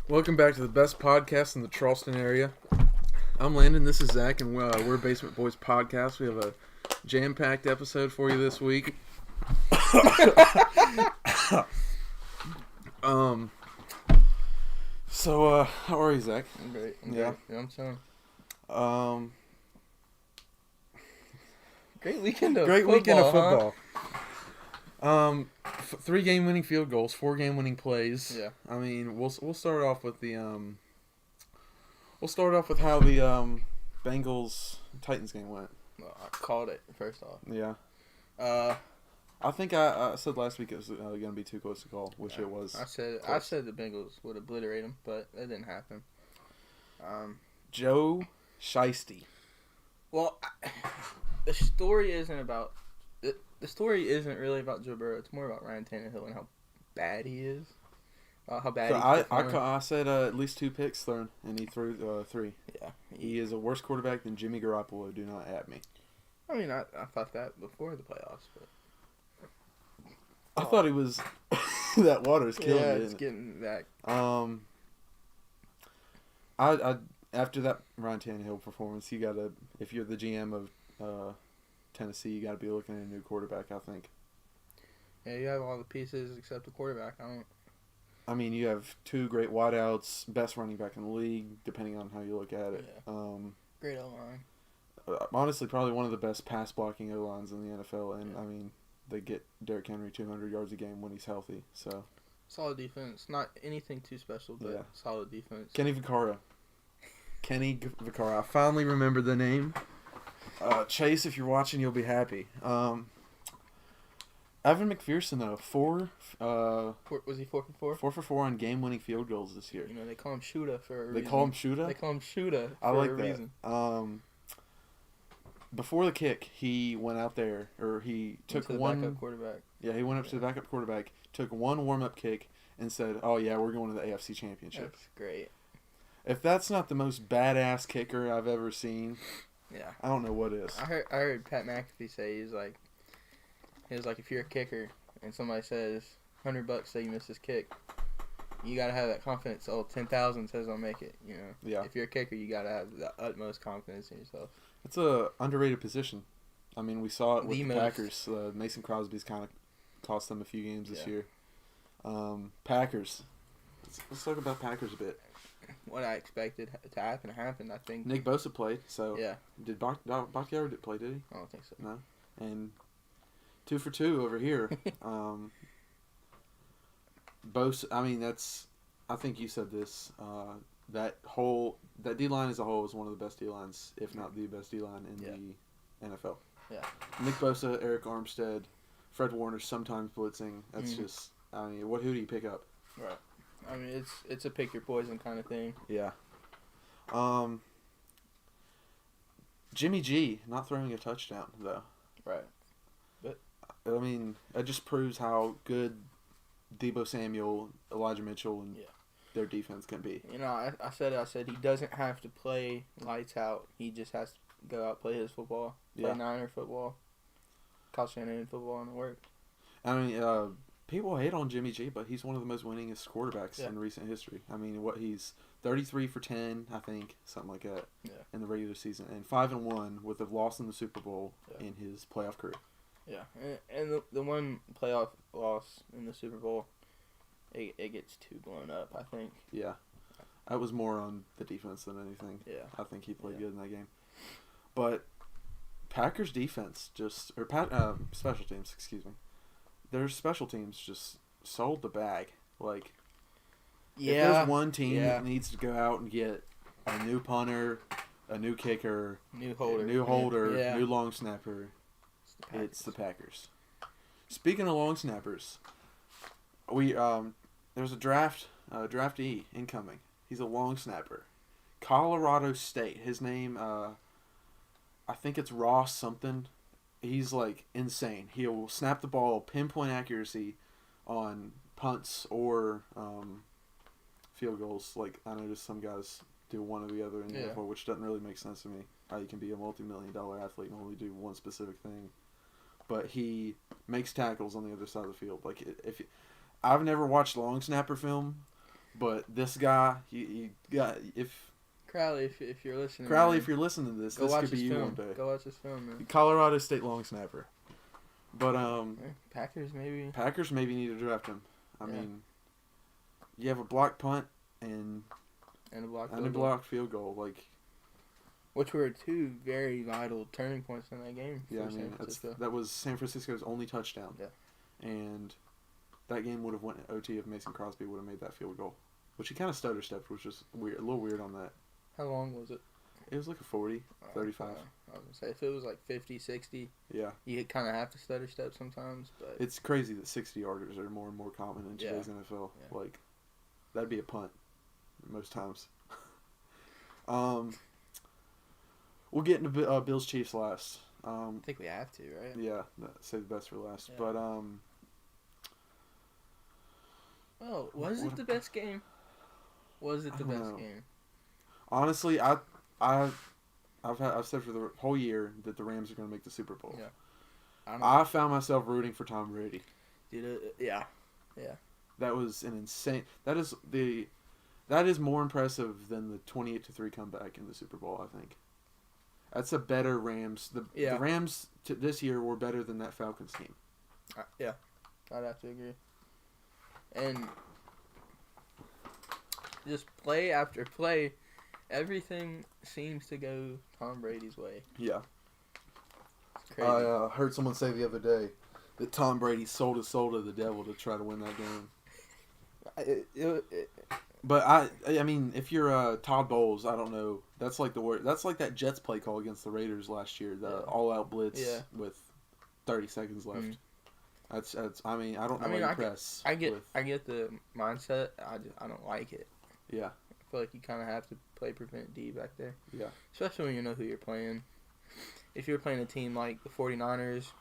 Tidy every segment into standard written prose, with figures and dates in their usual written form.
Welcome back to the best podcast in the Charleston area. I'm Landon, this is Zach, and we're Basement Boys Podcast. We have a jam-packed episode for you this week. How are you, Zach? I'm great. Yeah, I'm chilling. Um, Great weekend of great football, weekend of huh? football. 3 game-winning field goals, 4 game-winning plays. Yeah. I mean, we'll start off with how the Bengals Titans game went. Well, I called it first off. Yeah. Uh, I think I said last week it was going to be too close to call, which it was. I said the Bengals would obliterate them, but that didn't happen. Joe Shiesty. Well, the story isn't really about Joe Burrow. It's more about Ryan Tannehill and how bad he is. How bad I said at least 2 picks thrown, and he threw 3. Yeah. He is a worse quarterback than Jimmy Garoppolo. Do not at me. I mean, I thought that before the playoffs, but I thought he was. That water's killing me. Yeah, it's getting back. I after that Ryan Tannehill performance, you gotta, if you're the GM of Tennessee, you gotta be looking at a new quarterback. I think. Yeah, you have all the pieces except the quarterback. I mean, you have 2 great wideouts, best running back in the league, depending on how you look at it. Yeah. Great O-line. Honestly, probably one of the best pass blocking O-lines in the NFL, and I mean, they get Derrick Henry 200 yards a game when he's healthy. So solid defense, not anything too special, but solid defense. Kenny Vaccaro. I finally remembered the name. Chase, if you're watching, you'll be happy. Evan McPherson, though, Was he 4 for 4? 4 for 4 on game-winning field goals this year. You know, they call him Shooter for a reason. They call him Shooter? They call him Shooter I like a that. reason. Before the kick, he went out there, or he took one backup quarterback. Yeah, he went up to the backup quarterback, took one warm-up kick, and said, "Oh yeah, we're going to the AFC Championship." That's great. If that's not the most badass kicker I've ever seen, yeah, I don't know what is. I heard Pat McAfee say he was like, if you're a kicker and somebody says $100 say you missed this kick, you gotta have that confidence. 10,000 says I'll make it. You know. Yeah. If you're a kicker, you gotta have the utmost confidence in yourself. It's a underrated position. I mean, we saw it with the Packers. Mason Crosby's kind of cost them a few games this year. Packers. Let's talk about Packers a bit. What I expected to happen happened. I think Nick Bosa played. So yeah. Did Bakhtiari play? Did he? I don't think so. No. And 2 for 2 over here. Bosa. I mean, I think you said this. That D-line as a whole is one of the best D-lines, if not the best D-line in the NFL. Yeah. Nick Bosa, Eric Armstead, Fred Warner sometimes blitzing. That's just, I mean, who do you pick up? Right. I mean, it's a pick your poison kind of thing. Yeah. Jimmy G not throwing a touchdown, though. Right. But I mean, that just proves how good Deebo Samuel, Elijah Mitchell, and their defense can be. You know, I said he doesn't have to play lights out. He just has to go out, play his football, play Niner football, Kyle Shanahan football, and it worked. I mean, people hate on Jimmy G, but he's one of the most winningest quarterbacks in recent history. I mean, he's 33 for 10, I think, something like that, in the regular season, and 5-1 with a loss in the Super Bowl in his playoff career. Yeah, and the one playoff loss in the Super Bowl, it gets too blown up, I think. Yeah. That was more on the defense than anything. Yeah. I think he played good in that game. But Packers defense special teams, excuse me. Their special teams just sold the bag. Like, if there's one team that needs to go out and get a new punter, a new kicker, new holder, new long snapper, it's the Packers. Speaking of long snappers, there's a draftee incoming. He's a long snapper. Colorado State. His name, I think it's Ross something. He's like insane. He'll snap the ball, pinpoint accuracy on punts or field goals. Like, I noticed some guys do one or the other in the NFL, which doesn't really make sense to me. How you can be a multi-million-dollar athlete and only do one specific thing. But he makes tackles on the other side of the field. Like, I've never watched long snapper film, But this guy, you got if Crowley, if you're listening, Crowley, man, if you're listening to this, go this watch could be this you film. one day. Go watch this film, man. Colorado State long snapper. But Packers maybe. Packers maybe need to draft him. I Yeah. mean, you have a blocked punt and And a blocked a field goal. blocked field goal. Like, Which were two very vital turning points in that game yeah, I for San mean, Francisco. that was San Francisco's only touchdown. Yeah. And that game would have went OT if Mason Crosby would have made that field goal, which he kind of stutter stepped, which was weird, a little weird on that. How long was it? It was like a 40, 35. I was gonna say if it was like 50, 60, Yeah. you kind of have to stutter step sometimes. But It's crazy that 60-yarders are more and more common in Yeah. today's NFL. Yeah. Like, that'd be a punt most times. We'll get into Bills Chiefs last. I think we have to, right? Yeah, save the best for last. Yeah. But Oh, was What- it the best game? Was it the I don't best know. game? honestly, I've said for the whole year that the Rams are going to make the Super Bowl. Yeah. I don't know. I found myself rooting for Tom Brady. Dude, yeah. That was an insane. That is more impressive than the 28-3 comeback in the Super Bowl. I think that's a better Rams. The Rams this year were better than that Falcons team. Yeah, I'd have to agree. And just play after play, everything seems to go Tom Brady's way. Yeah, It's crazy. I heard someone say the other day that Tom Brady sold his soul to the devil to try to win that game. But I mean, if you're Todd Bowles, I don't know. That's like the word. That's like that Jets play call against the Raiders last year. The all-out blitz with 30 seconds left. Mhm. That's. I mean, I don't know what you press. I get the mindset. I don't like it. Yeah. I feel like you kind of have to play prevent D back there. Yeah. Especially when you know who you're playing. If you're playing a team like the 49ers,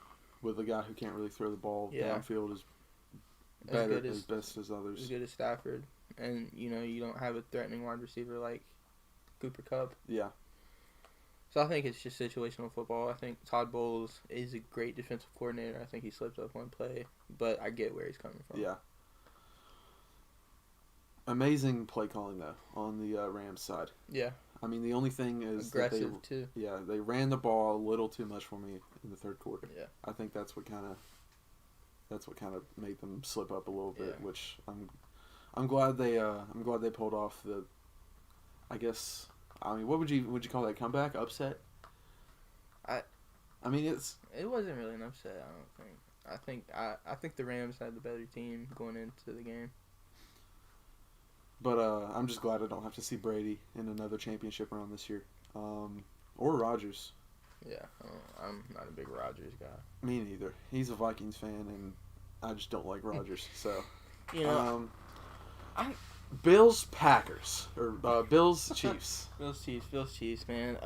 With a guy who can't really throw the ball Yeah. downfield is As better, good as as- best as others. as good as Stafford, and you know you don't have a threatening wide receiver like Cooper Kupp. Yeah. So I think it's just situational football. I think Todd Bowles is a great defensive coordinator. I think he slipped up one play, but I get where he's coming from. Yeah. Amazing play calling though on the Rams side. Yeah. I mean, the only thing is Aggressive too. they ran the ball a little too much for me in the third quarter. Yeah. I think that's what kind of made them slip up a little bit. Yeah. Which I'm glad they pulled off the. I guess what would you call that comeback upset? I mean It wasn't really an upset. I don't think. I think the Rams had the better team going into the game. But I'm just glad I don't have to see Brady in another championship round this year, or Rodgers. Yeah, I'm not a big Rodgers guy. Me neither. He's a Vikings fan, and I just don't like Rodgers. So, You know, Bills Packers or Bills Chiefs. Bills Chiefs, man.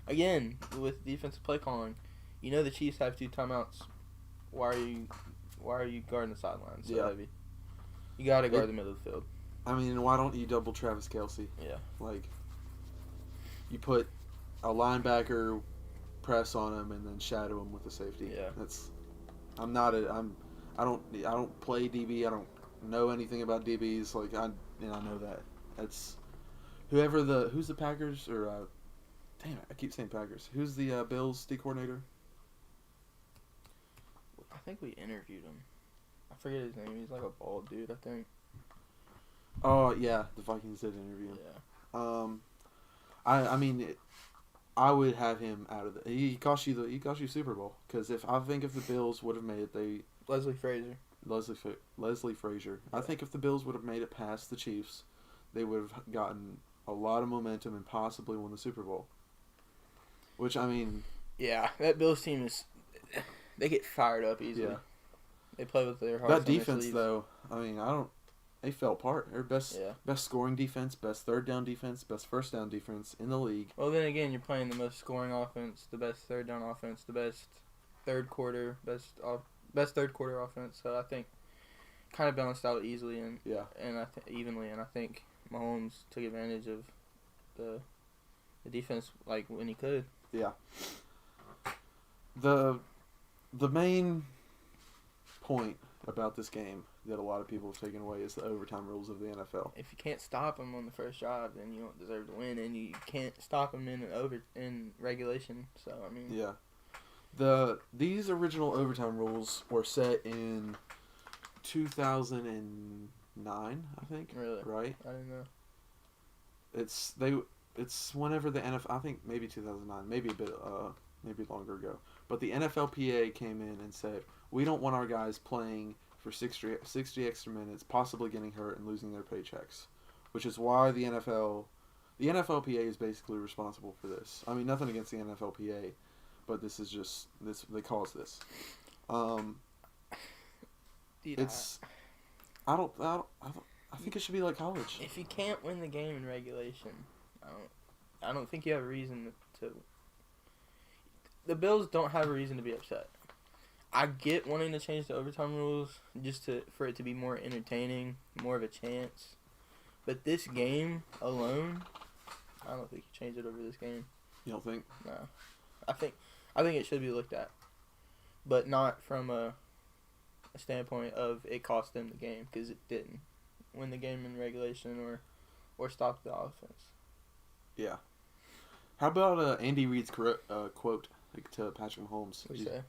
Again with defensive play calling, you know the Chiefs have 2 timeouts. Why are you guarding the sidelines so heavy? You got to guard the middle of the field. I mean, why don't you double Travis Kelce? Yeah. Like, you put a linebacker press on him and then shadow him with a safety. Yeah. I don't play DB. I don't know anything about DBs. Like I know that. That's who's the Packers or damn it, I keep saying Packers. Who's the Bills D coordinator? I think we interviewed him. I forget his name. He's like a bald dude, I think. Oh yeah, the Vikings did interview him. Yeah. I mean, I would have him out of the. He cost you Super Bowl because if the Bills would have made it, Leslie Frazier. Leslie Frazier. I think if the Bills would have made it past the Chiefs, they would have gotten a lot of momentum and possibly won the Super Bowl. Which I mean, Yeah, that Bills team they get fired up easily. Yeah. They play with their hearts that on their defense sleeves. though. I mean, they fell apart. They're best scoring defense, best third down defense, best first down defense in the league. Well, then again, you're playing the most scoring offense, the best third down offense, the best third quarter offense. So I think kind of balanced out easily and evenly. And I think Mahomes took advantage of the defense like when he could. Yeah. The main point about this game that a lot of people have taken away is the overtime rules of the NFL. If you can't stop them on the first drive, then you don't deserve to win, and you can't stop them in regulation. So I mean, yeah, these original overtime rules were set in 2009, I think. Really? Right? I didn't know. It's whenever the NFL, I think maybe 2009, maybe a bit maybe longer ago. But the NFLPA came in and said, we don't want our guys playing for 60 extra minutes, possibly getting hurt and losing their paychecks, which is why the NFLPA is basically responsible for this. I mean, nothing against the NFLPA, but this is just this they cause this. It's I think it should be like college. If you can't win the game in regulation, I don't think you have a reason to. The Bills don't have a reason to be upset. I get wanting to change the overtime rules for it to be more entertaining, more of a chance. But this game alone, I don't think you change it over this game. You don't think? No. I think it should be looked at. But not from a standpoint of it cost them the game, because it didn't win the game in regulation or stop the offense. Yeah. How about Andy Reid's quote to Patrick Mahomes? What do you say?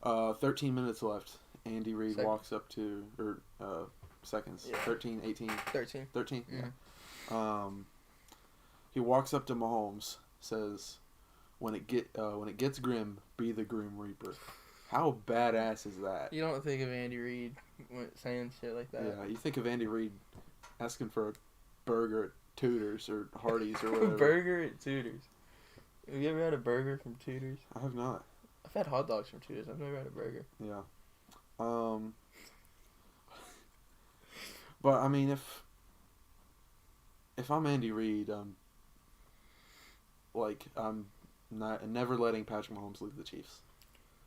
13 minutes left. Andy Reid walks up to, seconds. Yeah. 13, 18. 13. 13? Mm-hmm. Yeah. He walks up to Mahomes, says, when it gets grim, be the Grim Reaper. How badass is that? You don't think of Andy Reid saying shit like that. Yeah, you think of Andy Reid asking for a burger at Tudor's or Hardee's or whatever. Burger at Tudor's. Have you ever had a burger from Tudor's? I have not. I've had hot dogs from Tudor's. I've never had a burger. Yeah. But I mean, if I'm Andy Reid, I'm never letting Patrick Mahomes leave the Chiefs.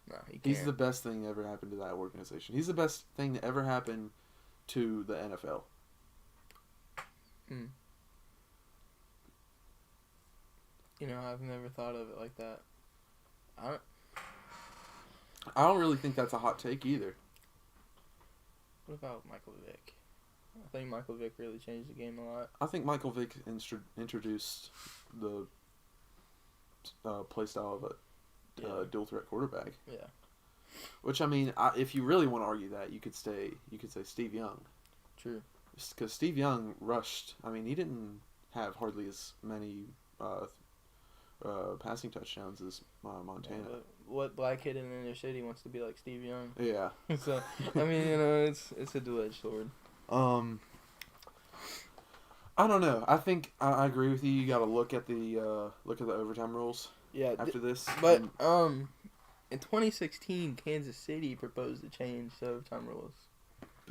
No, he can't. He's the best thing that ever happened to that organization. He's the best thing that ever happened to the NFL. You know, I've never thought of it like that. I don't really think that's a hot take either. What about Michael Vick? I think Michael Vick really changed the game a lot. I think Michael Vick introduced the play style of a dual threat quarterback. Yeah. Which, I mean, if you really want to argue that, you could say Steve Young. True. Because Steve Young rushed. I mean, he didn't have hardly as many passing touchdowns as Montana. Yeah, but what black kid in the inner city wants to be like Steve Young? Yeah. So, I mean, you know, it's a dual-edged sword. I don't know. I think I agree with you. You got to look at the overtime rules. Yeah. After this, but in 2016, Kansas City proposed to change the overtime rules.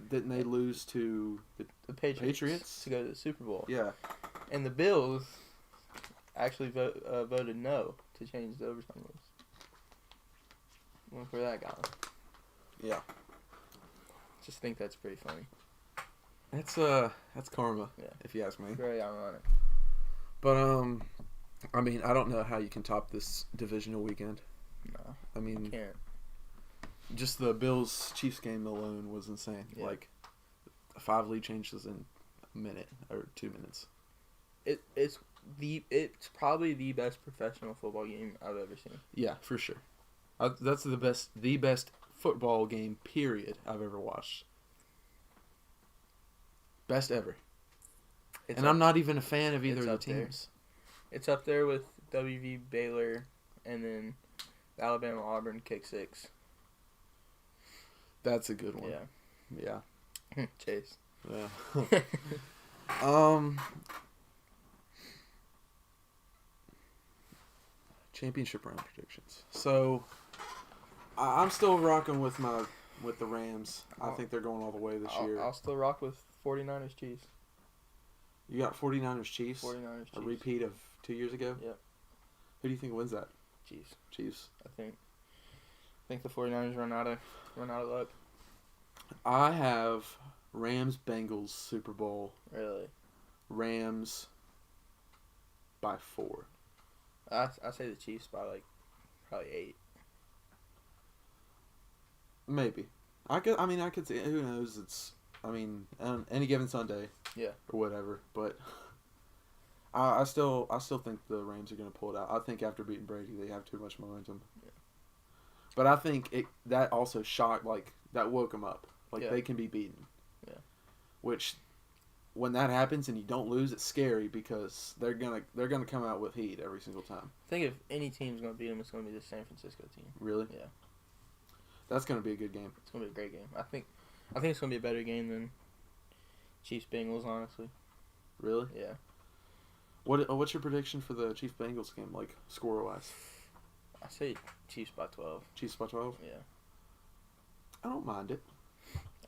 Didn't they lose to the Patriots to go to the Super Bowl? Yeah. And the Bills actually voted no to change the overtime rules. Look where that got them. Yeah. Just think that's pretty funny. That's karma, if you ask me. Very ironic. But I mean, I don't know how you can top this divisional weekend. No, I mean, you can't. Just the Bills-Chiefs game alone was insane. Yeah. Like, 5 lead changes in a minute or 2 minutes. It's probably the best professional football game I've ever seen. Yeah, for sure. That's the best football game period I've ever watched. Best ever. And I'm not even a fan of either of the teams. It's up there with WV Baylor and then the Alabama-Auburn kick 6. That's a good one. Yeah. Chase. Yeah. Championship round predictions. So, I'm still rocking with the Rams. I think they're going all the way this year. I'll still rock with 49ers Chiefs. You got 49ers Chiefs? 49ers Chiefs. A repeat of 2 years ago? Yep. Who do you think wins that? Chiefs. I think the 49ers run out of luck. I have Rams Bengals Super Bowl. Really? Rams by 4. I say the Chiefs by probably 8. Maybe. I could see. Who knows? It's. On any given Sunday. Yeah. Or whatever, but. I still think the Rams are going to pull it out. I think after beating Brady, they have too much momentum. Yeah. But I think that also shocked, that woke them up. They can be beaten. Yeah. Which, when that happens and you don't lose, it's scary because they're gonna come out with heat every single time. I think if any team's going to beat them, it's going to be the San Francisco team. Really? Yeah. That's going to be a good game. It's going to be a great game. I think it's going to be a better game than Chiefs-Bengals, honestly. Really? Yeah. What's your prediction for the Chiefs-Bengals game, score-wise? I say Chiefs by 12. Chiefs by 12? Yeah. I don't mind it.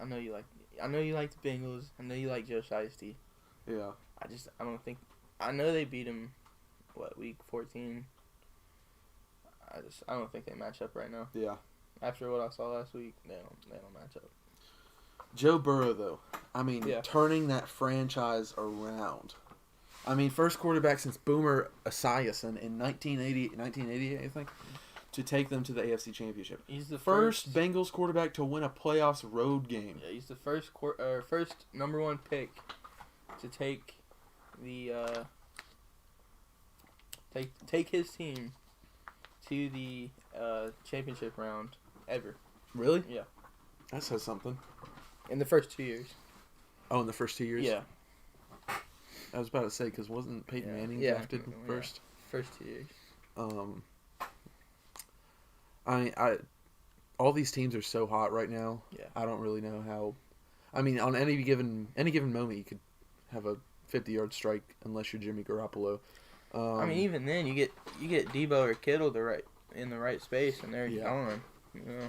I know you like the Bengals. I know you like Joe Shiesty. Yeah. I know they beat him, week 14. I don't think they match up right now. Yeah. After what I saw last week, they don't match up. Joe Burrow, though. Turning that franchise around. First quarterback since Boomer Esiason in 1988, I think, to take them to the AFC Championship. He's the first Bengals quarterback to win a playoffs road game. Yeah, he's the first number 1 pick to take the take his team to the championship round ever. Really? Yeah. That says something. In the first 2 years. Oh, in the first 2 years? Yeah. I was about to say, because wasn't Peyton Manning drafted first? Yeah. First 2 years. All these teams are so hot right now. Yeah. I don't really know how. On any given moment, you could have a 50-yard strike unless you're Jimmy Garoppolo. Even then, you get Debo or Kittle in the right space, and they're going. Yeah.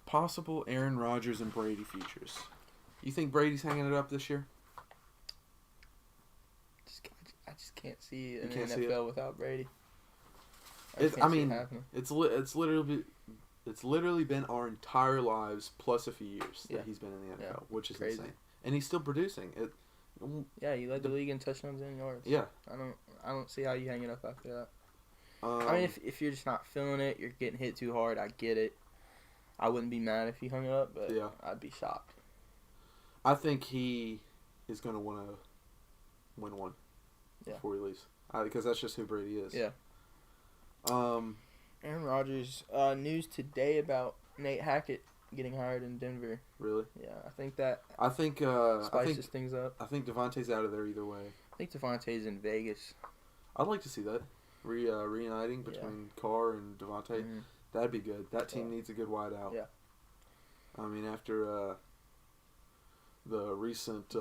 Possible Aaron Rodgers and Brady futures. You think Brady's hanging it up this year? I just can't see an NFL without Brady. It's literally been our entire lives plus a few years that he's been in the NFL, which is insane, and he's still producing it. Yeah, he led the league in touchdowns and yards. Yeah, I don't see how you hang it up after that. If you're just not feeling it, you're getting hit too hard. I get it. I wouldn't be mad if he hung it up, but I'd be shocked. I think he is going to want to win one before he leaves, because that's just who Brady is. Yeah. Aaron Rodgers. News today about Nate Hackett getting hired in Denver. Really? Yeah, I think that. Spices things up. I think Devontae's out of there either way. I think Devontae's in Vegas. I'd like to see that reuniting between Carr and Devontae. Mm-hmm. That'd be good. That team needs a good wideout. Yeah. After the recent.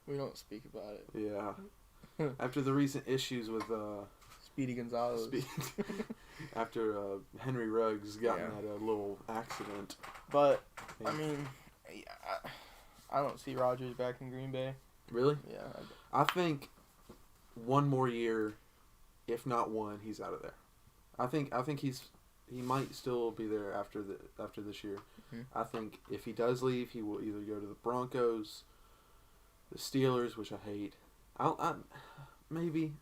We don't speak about it. Yeah. After the recent issues with. Speedy Gonzalez. After Henry Ruggs got in that little accident. But, I don't see Rodgers back in Green Bay. Really? Yeah. I think one more year, if not one, he's out of there. I think he might still be there after this year. Mm-hmm. I think if he does leave, he will either go to the Broncos, the Steelers, which I hate. Maybe.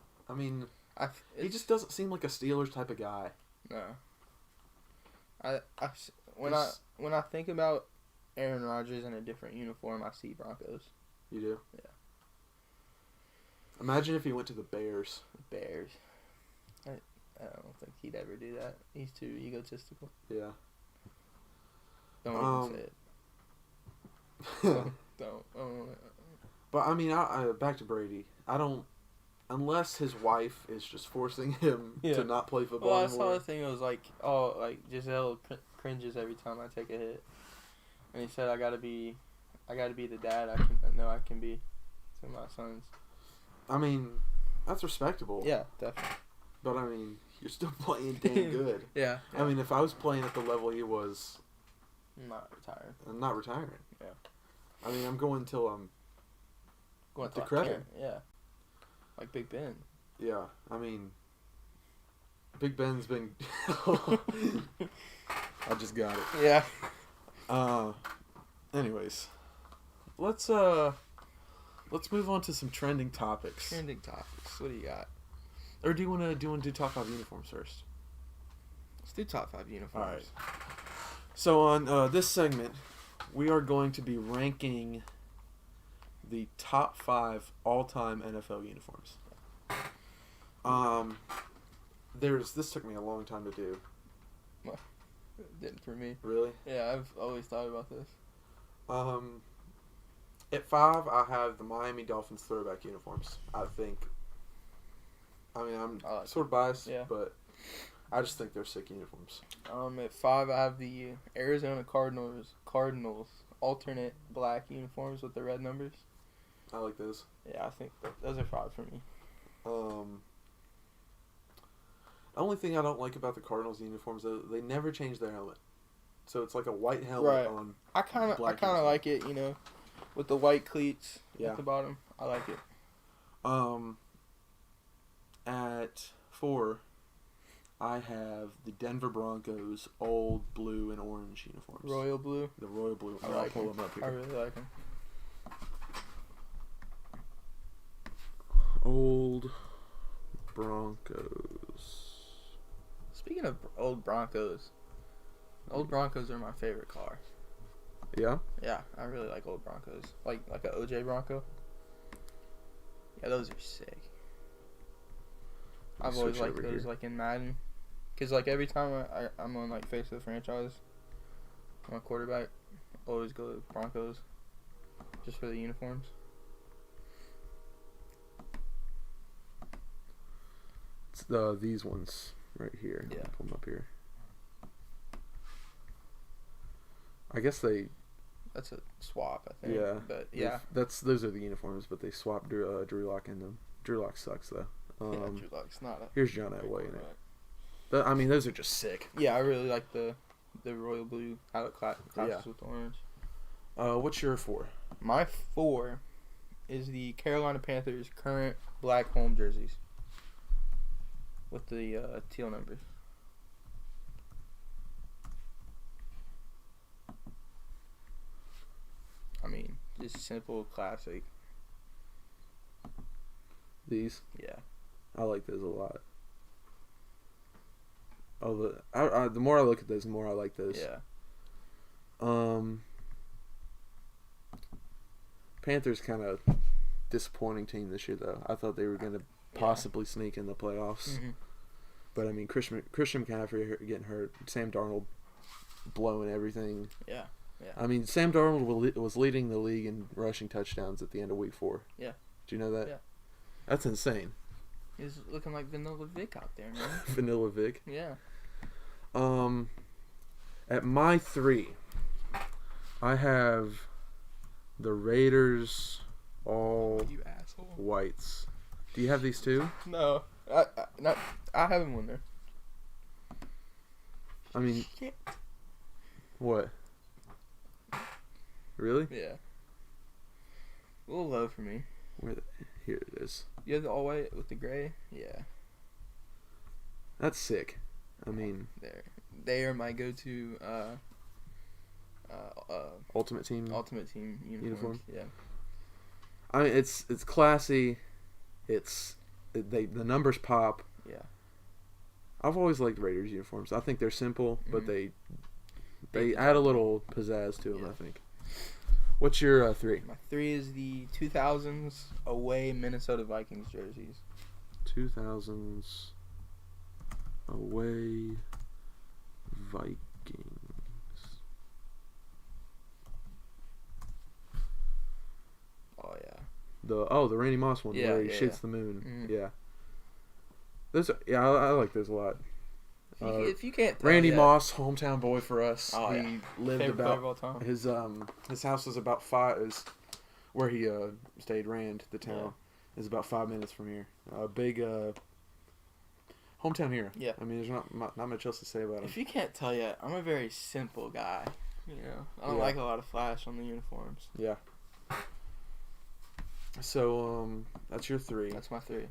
He just doesn't seem like a Steelers type of guy. No. When I think about Aaron Rodgers in a different uniform, I see Broncos. You do? Yeah. Imagine if he went to the Bears. The Bears. I don't think he'd ever do that. He's too egotistical. Yeah. Don't even say it. Don't. But back to Brady. I don't. Unless his wife is just forcing him to not play football anymore. Well, I saw the thing. It was Giselle cringes every time I take a hit, and he said, "I gotta be the dad I can be to my sons." That's respectable. Yeah, definitely. But you're still playing damn good. Yeah. If I was playing at the level he was, I'm not retiring. I'm not retiring. Yeah. I'm going until I'm going decrepit. Yeah. Like Big Ben. Yeah, Big Ben's been. I just got it. Yeah. Anyways, let's move on to some trending topics. Trending topics. What do you got? Or do you want to do top 5 uniforms first? Let's do top 5 uniforms. All right. So on this segment, we are going to be ranking the top 5 all-time NFL uniforms. This took me a long time to do. It didn't for me. Really? Yeah, I've always thought about this. At 5, I have the Miami Dolphins throwback uniforms. I mean, I'm sort of biased, but I just think they're sick uniforms. At 5, I have the Arizona Cardinals alternate black uniforms with the red numbers. I like those. Yeah, I think those are 5 for me. The only thing I don't like about the Cardinals uniforms, though, they never change their helmet. So it's like a white helmet on. I kind of like it, with the white cleats at the bottom. I like it. At 4, I have the Denver Broncos old blue and orange uniforms. Royal blue. The royal blue. I'll pull them up here. I really like them. Old Broncos. Speaking of old Broncos are my favorite car. Yeah? Yeah, I really like old Broncos. Like a OJ Bronco. Yeah, those are sick. I've always liked those, like in Madden. Because, like, every time I'm on, like, face of the franchise, I'm a quarterback, I always go to Broncos just for the uniforms. It's these ones right here. Yeah. Pull them up here. I guess they... That's a swap, I think. Yeah. But, yeah. Those are the uniforms, but they swapped Drew Lock in them. Drew Lock sucks, though. Drew Lock's not a... Here's John Elway in it. Those are just sick. Yeah, I really like the royal blue outlet classes with the orange. What's your 4? My 4 is the Carolina Panthers current black home jerseys with the teal numbers. I mean, just simple, classic. These? Yeah. I like those a lot. The more I look at those, the more I like those. Yeah. Panthers kind of disappointing team this year, though. I thought they were going to possibly sneak in the playoffs. Mm-hmm. But, I mean, Christian McCaffrey getting hurt. Sam Darnold blowing everything. Yeah. Yeah. I mean, Sam Darnold was leading the league in rushing touchdowns at the end of week 4. Yeah. Do you know that? Yeah. That's insane. He's looking like Vanilla Vick out there, man. Vanilla Vick. Yeah. At my 3, I have the Raiders all You asshole. whites. Do you have these too? No. I have him on there. I mean, Shit. What? Really? Yeah. A little low for me. Here it is. You have the all white with the gray? Yeah. That's sick. I mean, they are my go-to Ultimate Team uniforms. Yeah. I mean, it's classy. The numbers pop. Yeah. I've always liked Raiders uniforms. I think they're simple, but they add a little pizzazz to them, I think. What's your 3? My 3 is the 2000s away Minnesota Vikings jerseys. 2000s away Vikings. Oh yeah. The Randy Moss one where he shoots the moon. Mm-hmm. Yeah. I like those a lot. If you can't tell Randy yet. Moss, hometown boy for us. Oh, he lived favorite player of all about time. his house was about 5 where he stayed. Rand, the town, is about 5 minutes from here. Big hometown hero. Yeah. I mean, there's not much else to say about him. If you can't tell yet, I'm a very simple guy. I don't like a lot of flash on the uniforms. Yeah. So that's your 3. That's my 3.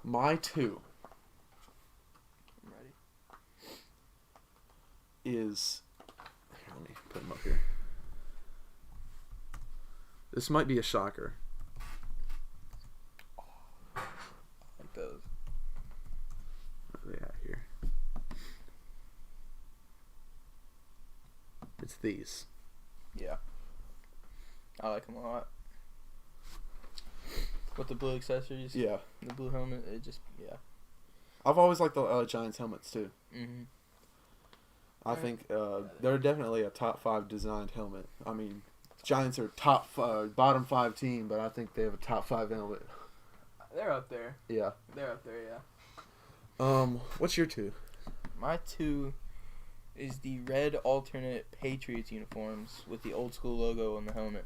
My 2. I'm ready. Is here, let me put them up here. This might be a shocker. I like those. What are they at here? It's these. Yeah. I like them a lot. With the blue accessories. Yeah. The blue helmet, it just, yeah. I've always liked the Giants helmets, too. Mm-hmm. I think they're definitely a top 5 designed helmet. I mean, Giants are bottom 5 team, but I think they have a top 5 helmet. They're up there. Yeah. They're up there, yeah. What's your 2? My 2 is the red alternate Patriots uniforms with the old school logo on the helmet.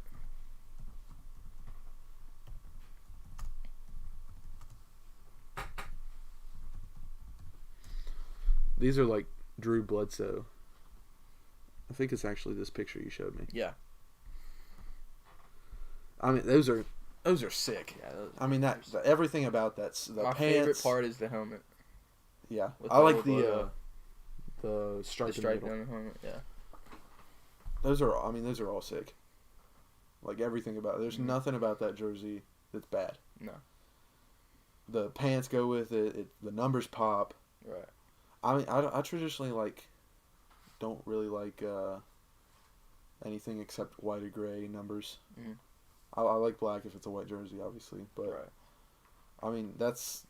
These are like Drew Bledsoe. I think it's actually this picture you showed me. Yeah. I mean, those are sick. Yeah, I mean, everything about that's the my pants. favorite part is the helmet. Yeah, With I the like old the stripe. The stripe down the helmet. Yeah. Those are all sick. Like everything about it. There's nothing about that jersey that's bad. No. The pants go with it. The numbers pop. Right. I mean, I traditionally don't really like anything except white or gray numbers. Mm-hmm. I like black if it's a white jersey, obviously, but right. I mean that's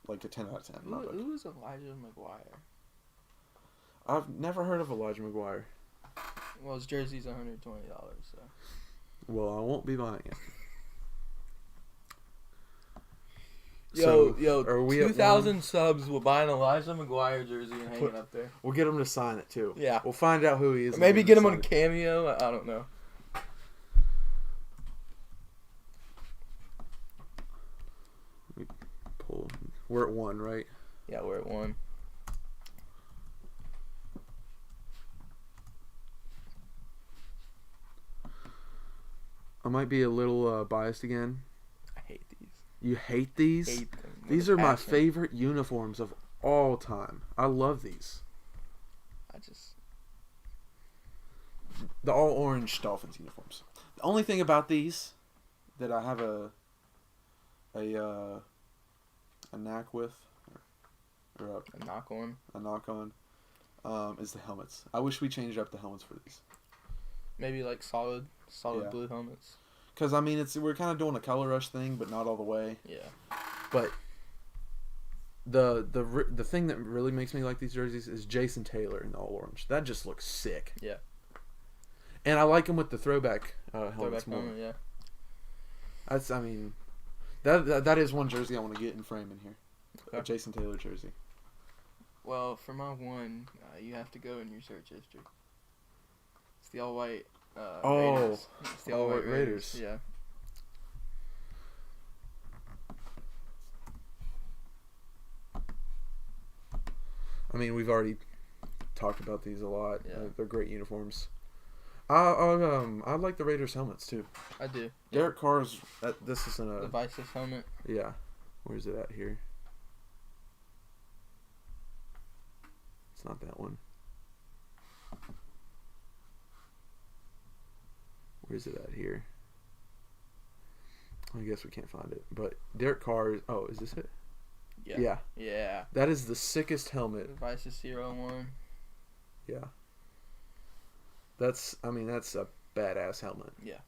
like a 10 out of 10. Who is Elijah McGuire? I've never heard of Elijah McGuire. Well, his jersey's $120, so. Well, I won't be buying it. Yo, 2,000 subs will buy an Elijah McGuire jersey and hang it up there. We'll get him to sign it too. Yeah. We'll find out who he is. Or maybe get him on Cameo. I don't know. We're at 1, right? Yeah, we're at 1. I might be a little biased again. I hate these. You hate these? Hate them. These are my favorite uniforms of all time. I love these. The all orange Dolphins uniforms. The only thing about these that I have a knack with, or a knock on, is the helmets. I wish we changed up the helmets for these. Maybe like solid blue helmets. Because I mean, we're kind of doing a color rush thing, but not all the way. Yeah. But the thing that really makes me like these jerseys is Jason Taylor in the all orange. That just looks sick. Yeah. And I like them with the throwback helmets more. Helmet, yeah. That is one jersey I want to get and frame in here. Okay. A Jason Taylor jersey. Well, for my 1, you have to go in your search history. It's the all white. Raiders. It's the all white Raiders. Yeah. I mean, we've already talked about these a lot. Yeah. They're great uniforms. I like the Raiders helmets too. I do. Derek Carr's. This isn't a. The Vices helmet. Yeah. Where's it at here? It's not that one. Where's it at here? I guess we can't find it. But Derek Carr. Oh, is this it? Yeah. Yeah. Yeah. That is the sickest helmet. The Vices 01. Yeah. That's a badass helmet. Yeah.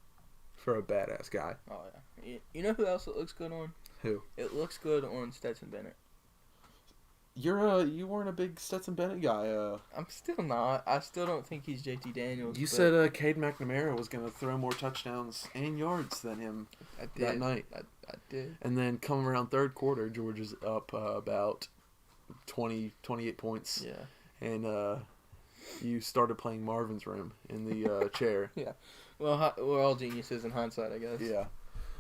For a badass guy. Oh, yeah. You know who else it looks good on? Who? It looks good on Stetson Bennett. You weren't a big Stetson Bennett guy. I'm still not. I still don't think he's JT Daniels. You said Cade McNamara was going to throw more touchdowns and yards than him that night. I did. And then come around third quarter, George is up about 28 points. Yeah. And you started playing Marvin's Room in the chair. Yeah. Well, we're all geniuses in hindsight, I guess. Yeah.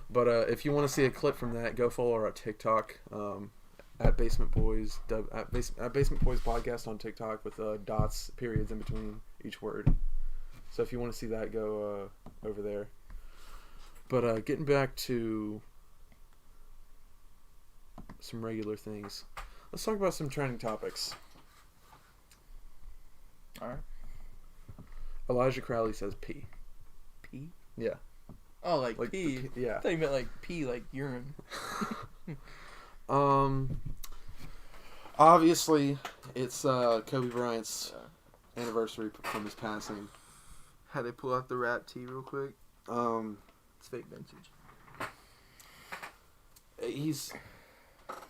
But if you want to see a clip from that, go follow our TikTok at Basement Boys at Basement Boys Podcast on TikTok with dots, periods in between each word. So if you want to see that, go over there. But getting back to some regular things, let's talk about some trending topics. All right. Elijah Crowley says pee. Pee? Yeah. Oh, like pee? Yeah. I thought you meant like pee, like urine. Obviously, it's Kobe Bryant's anniversary from his passing. Had to pull out the rap tee real quick. It's fake vintage. He's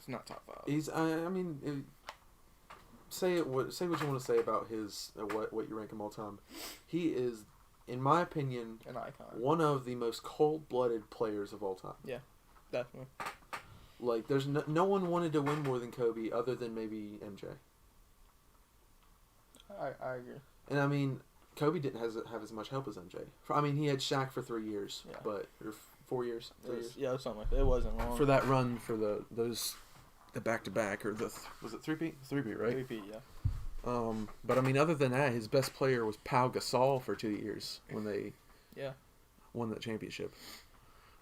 not top 5. He's. I mean, say what you want to say about his what you rank him all time. He is, in my opinion, an icon. One of the most cold-blooded players of all time. Yeah, definitely. Like, there's no one wanted to win more than Kobe, other than maybe MJ. I agree. And I mean, Kobe didn't have as much help as MJ. I mean, he had Shaq for 3 years, but or 4 years. 3 years. Yeah, something like that. It wasn't long for that run for the back-to-back or was it 3-peat? 3-peat, right? 3-peat, yeah. But I mean, other than that, his best player was Pau Gasol for 2 years when they won that championship.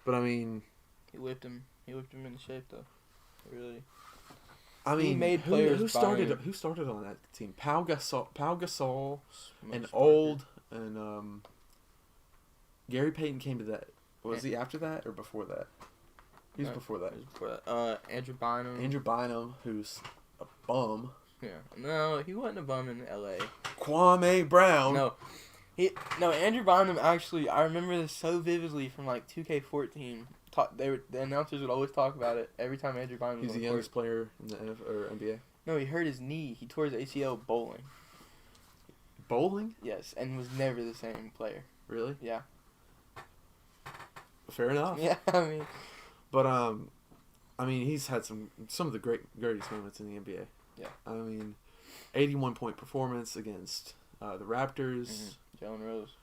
But I mean, he whipped him into shape though. Really. I mean, he made players. Who started on that team? Pau Gasol, and Gary Payton came to that. Was he after that or before that? He was before that. Andrew Bynum. Andrew Bynum, who's a bum. Yeah. No, he wasn't a bum in L.A. Kwame Brown. No, Andrew Bynum actually. I remember this so vividly from like 2K14. The announcers would always talk about it every time Andrew Bynum was on the court. He's the youngest player in the NFL or NBA. No, he hurt his knee. He tore his ACL bowling. Bowling? Yes, and was never the same player. Really? Yeah. Fair enough. Yeah, I mean. But I mean, he's had some of the greatest moments in the NBA. Yeah. I mean, 81-point performance against the Raptors. Jalen Rose.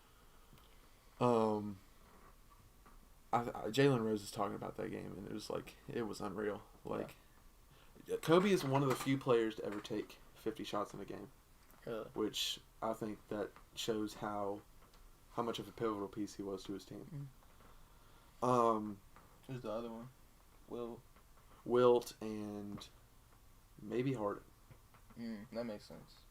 Jalen Rose was talking about that game, and it was unreal. Kobe is one of the few players to ever take 50 shots in a game. Really? Which I think that shows how much of a pivotal piece he was to his team. Who's the other one? Wilt and maybe Harden. That makes sense.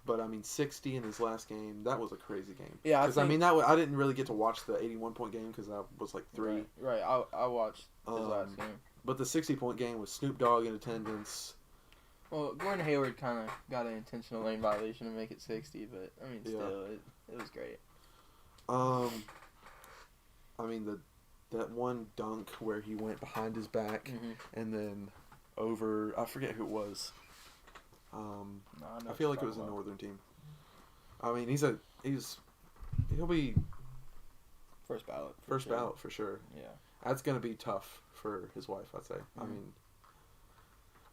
But I mean, 60 in his last game, that was a crazy game. Yeah, because I mean, I didn't really get to watch the 81-point game because I was like 3. Right. I watched his last game. But the 60-point game was Snoop Dogg in attendance. Well, Gordon Hayward kind of got an intentional lane violation to make it 60, but I mean, still, it was great. I mean, that one dunk where he went behind his back and then over, I forget who it was. I feel like it was a Northern team. I mean, he'll be first ballot. Ballot for sure. Yeah, that's gonna be tough for his wife, I'd say. I mean,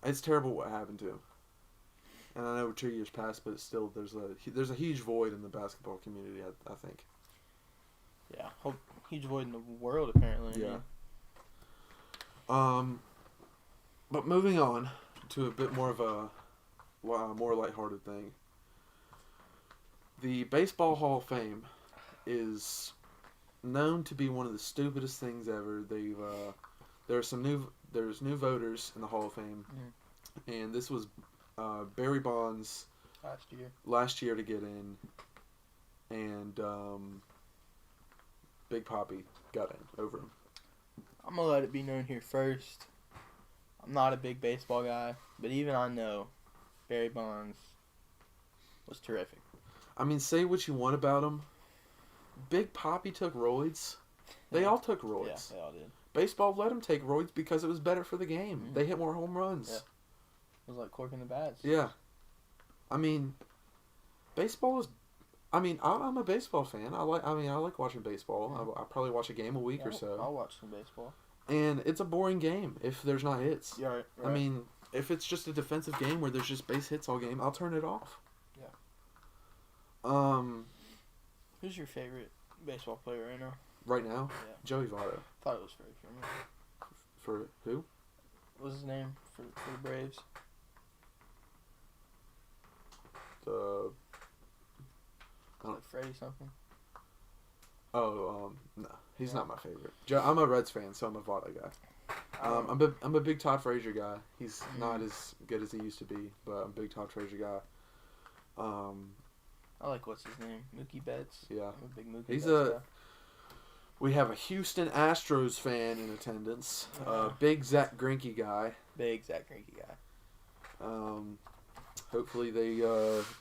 it's terrible what happened to him. And I know 2 years passed, but it's still there's a huge void in the basketball community. I think. Yeah, huge void in the world apparently. Yeah. But moving on to a bit more of a more lighthearted thing. The Baseball Hall of Fame is known to be one of the stupidest things ever. There's new voters in the Hall of Fame, and this was Barry Bonds last year to get in, and Big Papi got in over him. I'm gonna let it be known here first. I'm not a big baseball guy, but even I know Barry Bonds was terrific. I mean, say what you want about him. Big Papi took roids. They all took roids. Yeah, they all did. Baseball let him take roids because it was better for the game. They hit more home runs. Yeah. It was like corking the bats. Yeah. I mean, baseball is... I mean, I'm a baseball fan. I like watching baseball. I probably watch a game a week or so. I'll watch some baseball. And it's a boring game if there's not hits. Yeah, right. I mean, if it's just a defensive game where there's just base hits all game, I'll turn it off. Yeah. Who's your favorite baseball player right now? Right now? Yeah. Joey Votto. Thought it was very familiar. For who? What was his name for the Braves? Like Freddie something? Oh, no. He's not my favorite. I'm a Reds fan, so I'm a Votto guy. I'm a big Todd Frazier guy. He's not as good as he used to be, but I'm a big Todd Frazier guy. I like what's his name, Mookie Betts. Yeah, I'm a big Mookie Betts guy. We have a Houston Astros fan in attendance. Big Zach Greinke guy. Big Zach Greinke guy. Hopefully they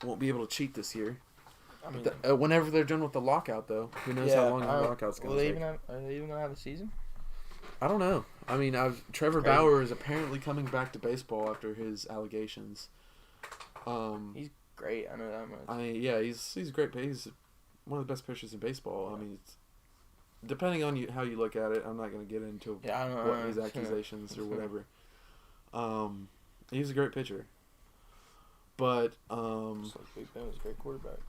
won't be able to cheat this year. I mean, whenever they're done with the lockout, though, who knows how long the lockout's going to take. Are they even going to have a season? I don't know. I mean, Trevor Bauer is apparently coming back to baseball after his allegations. He's great. I know that much. I mean, yeah, he's great. He's one of the best pitchers in baseball. Yeah. I mean, depending on how you look at it, I'm not going to get into his accusations or whatever. He's a great pitcher. But just like Big Ben was a great quarterback.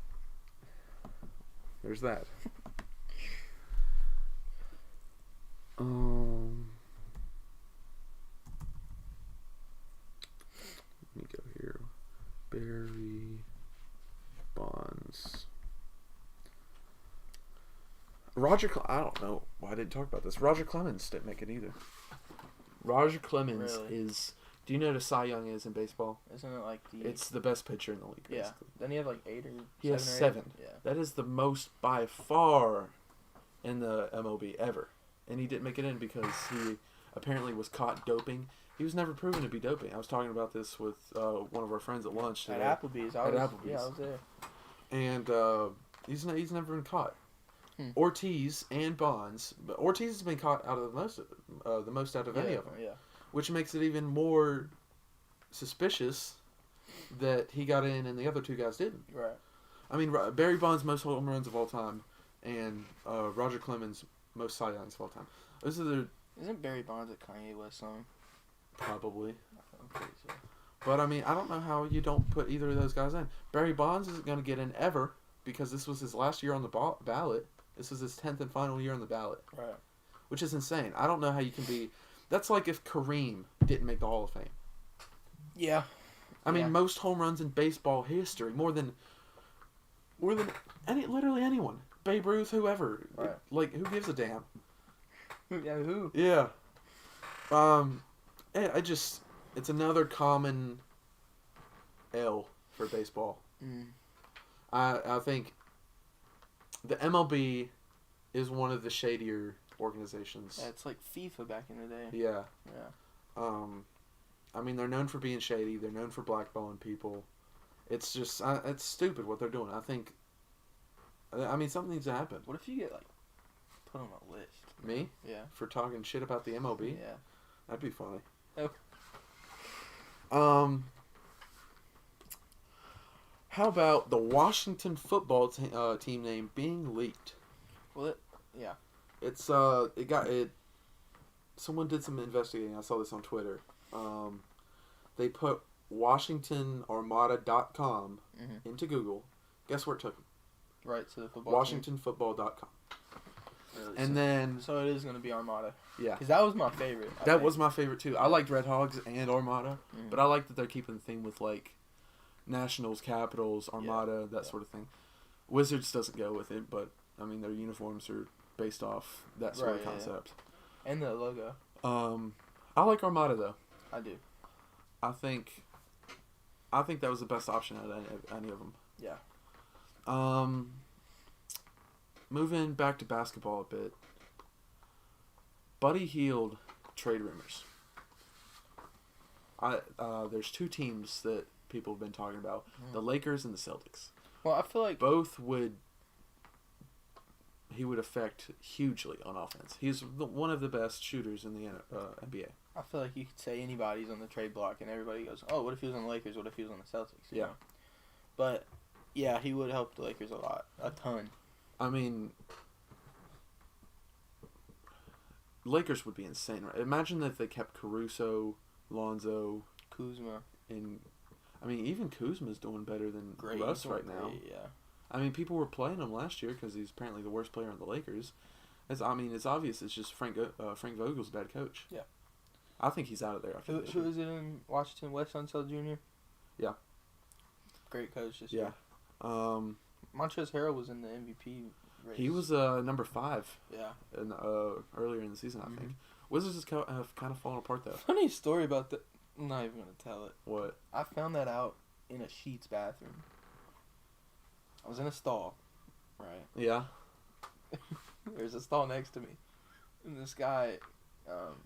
There's that. Let me go here. Barry Bonds. I don't know why I didn't talk about this. Roger Clemens didn't make it either. Roger Clemens is... Do you know what a Cy Young is in baseball? Isn't it like the... It's the best pitcher in the league, basically. Yeah. Doesn't he have like 8 or 7? He has 7. Yeah. That is the most by far in the MLB ever. And he didn't make it in because he apparently was caught doping. He was never proven to be doping. I was talking about this with one of our friends at lunch today. At Applebee's. I was there. And he's never been caught. Ortiz and Bonds. But Ortiz has been caught out of the most out of any of them. Yeah. Which makes it even more suspicious that he got in and the other 2 guys didn't. Right. I mean, Barry Bonds most home runs of all time, and Roger Clemens most Cy Youngs of all time. Isn't Barry Bonds a Kanye West song? Probably. I'm pretty sure. But I mean, I don't know how you don't put either of those guys in. Barry Bonds isn't going to get in ever because this was his last year on the ballot. This was his 10th and final year on the ballot. Right. Which is insane. I don't know how you can be. That's like if Kareem didn't make the Hall of Fame. Yeah. I mean, most home runs in baseball history, more than literally anyone. Babe Ruth, whoever. Right. Who gives a damn? Yeah, who? Yeah. It's another common L for baseball. I think the MLB is one of the shadier organizations. Yeah, it's like FIFA back in the day. Yeah. Yeah. I mean, they're known for being shady. They're known for blackballing people. It's just, it's stupid what they're doing. I mean, something needs to happen. What if you get, put on a list? Me? Yeah. For talking shit about the MLB? Yeah. That'd be funny. Okay. How about the Washington football team name being leaked? Well, yeah. It's, someone did some investigating. I saw this on Twitter. They put WashingtonArmada.com into Google. Guess where it took them? Right to the football WashingtonFootball.com. Really? And then... So it is going to be Armada. Yeah. Because that was my favorite. That was my favorite, too. I liked Red Hogs and Armada. But I like that they're keeping the thing with, Nationals, Capitals, Armada, that sort of thing. Wizards doesn't go with it, but, I mean, their uniforms are based off that sort of concept. Yeah. And the logo. I like Armada, though. I do. I think that was the best option out of any of them. Yeah. Moving back to basketball a bit. Buddy Hield trade rumors. There's 2 teams that people have been talking about: the Lakers and the Celtics. Well, I feel like both he would affect hugely on offense. He's one of the best shooters in the NBA. I feel like you could say anybody's on the trade block and everybody goes, oh, what if he was on the Lakers? What if he was on the Celtics? You know? But, yeah, he would help the Lakers a ton. I mean, Lakers would be insane, right? Imagine if they kept Caruso, Lonzo, Kuzma. Even Kuzma's doing better than Russ right now. Yeah. I mean, people were playing him last year because he's apparently the worst player on the Lakers. It's obvious. It's just Frank Vogel's a bad coach. Yeah. I think he's out of there. Who is it in Washington? Wes Unseld Jr.? Yeah. Great coach this year. Montrezl Harrell was in the MVP race. He was number 5. Yeah. Earlier in the season, I think. Wizards have kind of fallen apart, though. Funny story about that. I'm not even going to tell it. What? I found that out in a Sheets bathroom. I was in a stall, right? Yeah. There's a stall next to me. And this guy...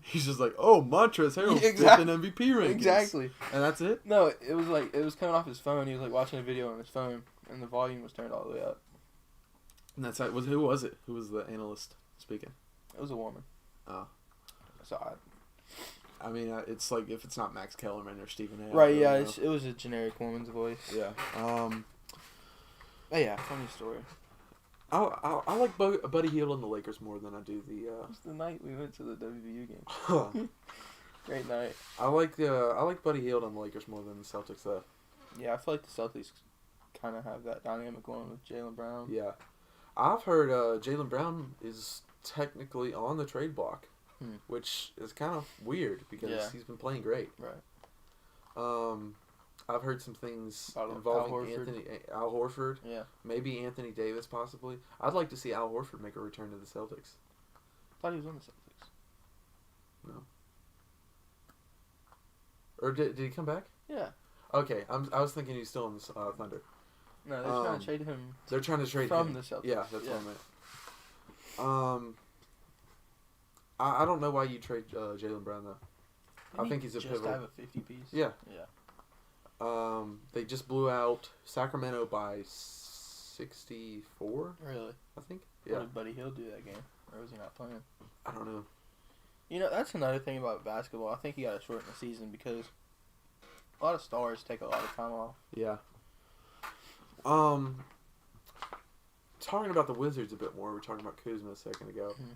he's just like, oh, Montrezl Harrell's flipping MVP rankings. Exactly. And that's it? No, it was coming off his phone. He was watching a video on his phone. And the volume was turned all the way up. And that's who was it? Who was the analyst speaking? It was a woman. Oh. So I mean, it's like if it's not Max Kellerman or Stephen A. Right, yeah, it was a generic woman's voice. Yeah. But yeah, funny story. I like Buddy Hield and the Lakers more than I do the. It was the night we went to the WVU game. Great night. I like Buddy Hield on the Lakers more than the Celtics though. Yeah, I feel like the Celtics kind of have that dynamic going with Jaylen Brown. Yeah, I've heard Jaylen Brown is technically on the trade block, which is kind of weird because he's been playing great. Right. I've heard some things Al involving Horford. Al Horford. Yeah. Maybe Anthony Davis possibly. I'd like to see Al Horford make a return to the Celtics. I thought he was on the Celtics. No. Or did he come back? Yeah. Okay, I was thinking he's still in the Thunder. No, they're trying to trade him. They're trying to trade from him the Celtics. Yeah, that's what I meant. I don't know why you trade Jaylen Brown though. I think he's a pivotal. Just have a 50 piece. Yeah. Yeah. They just blew out Sacramento by 64. Really? I think. Yeah. What did Buddy Hield do that game, or was he not playing? I don't know. You know, that's another thing about basketball. I think you got to shorten the season because a lot of stars take a lot of time off. Yeah. Talking about the Wizards a bit more, we were talking about Kuzma a second ago. Mm-hmm.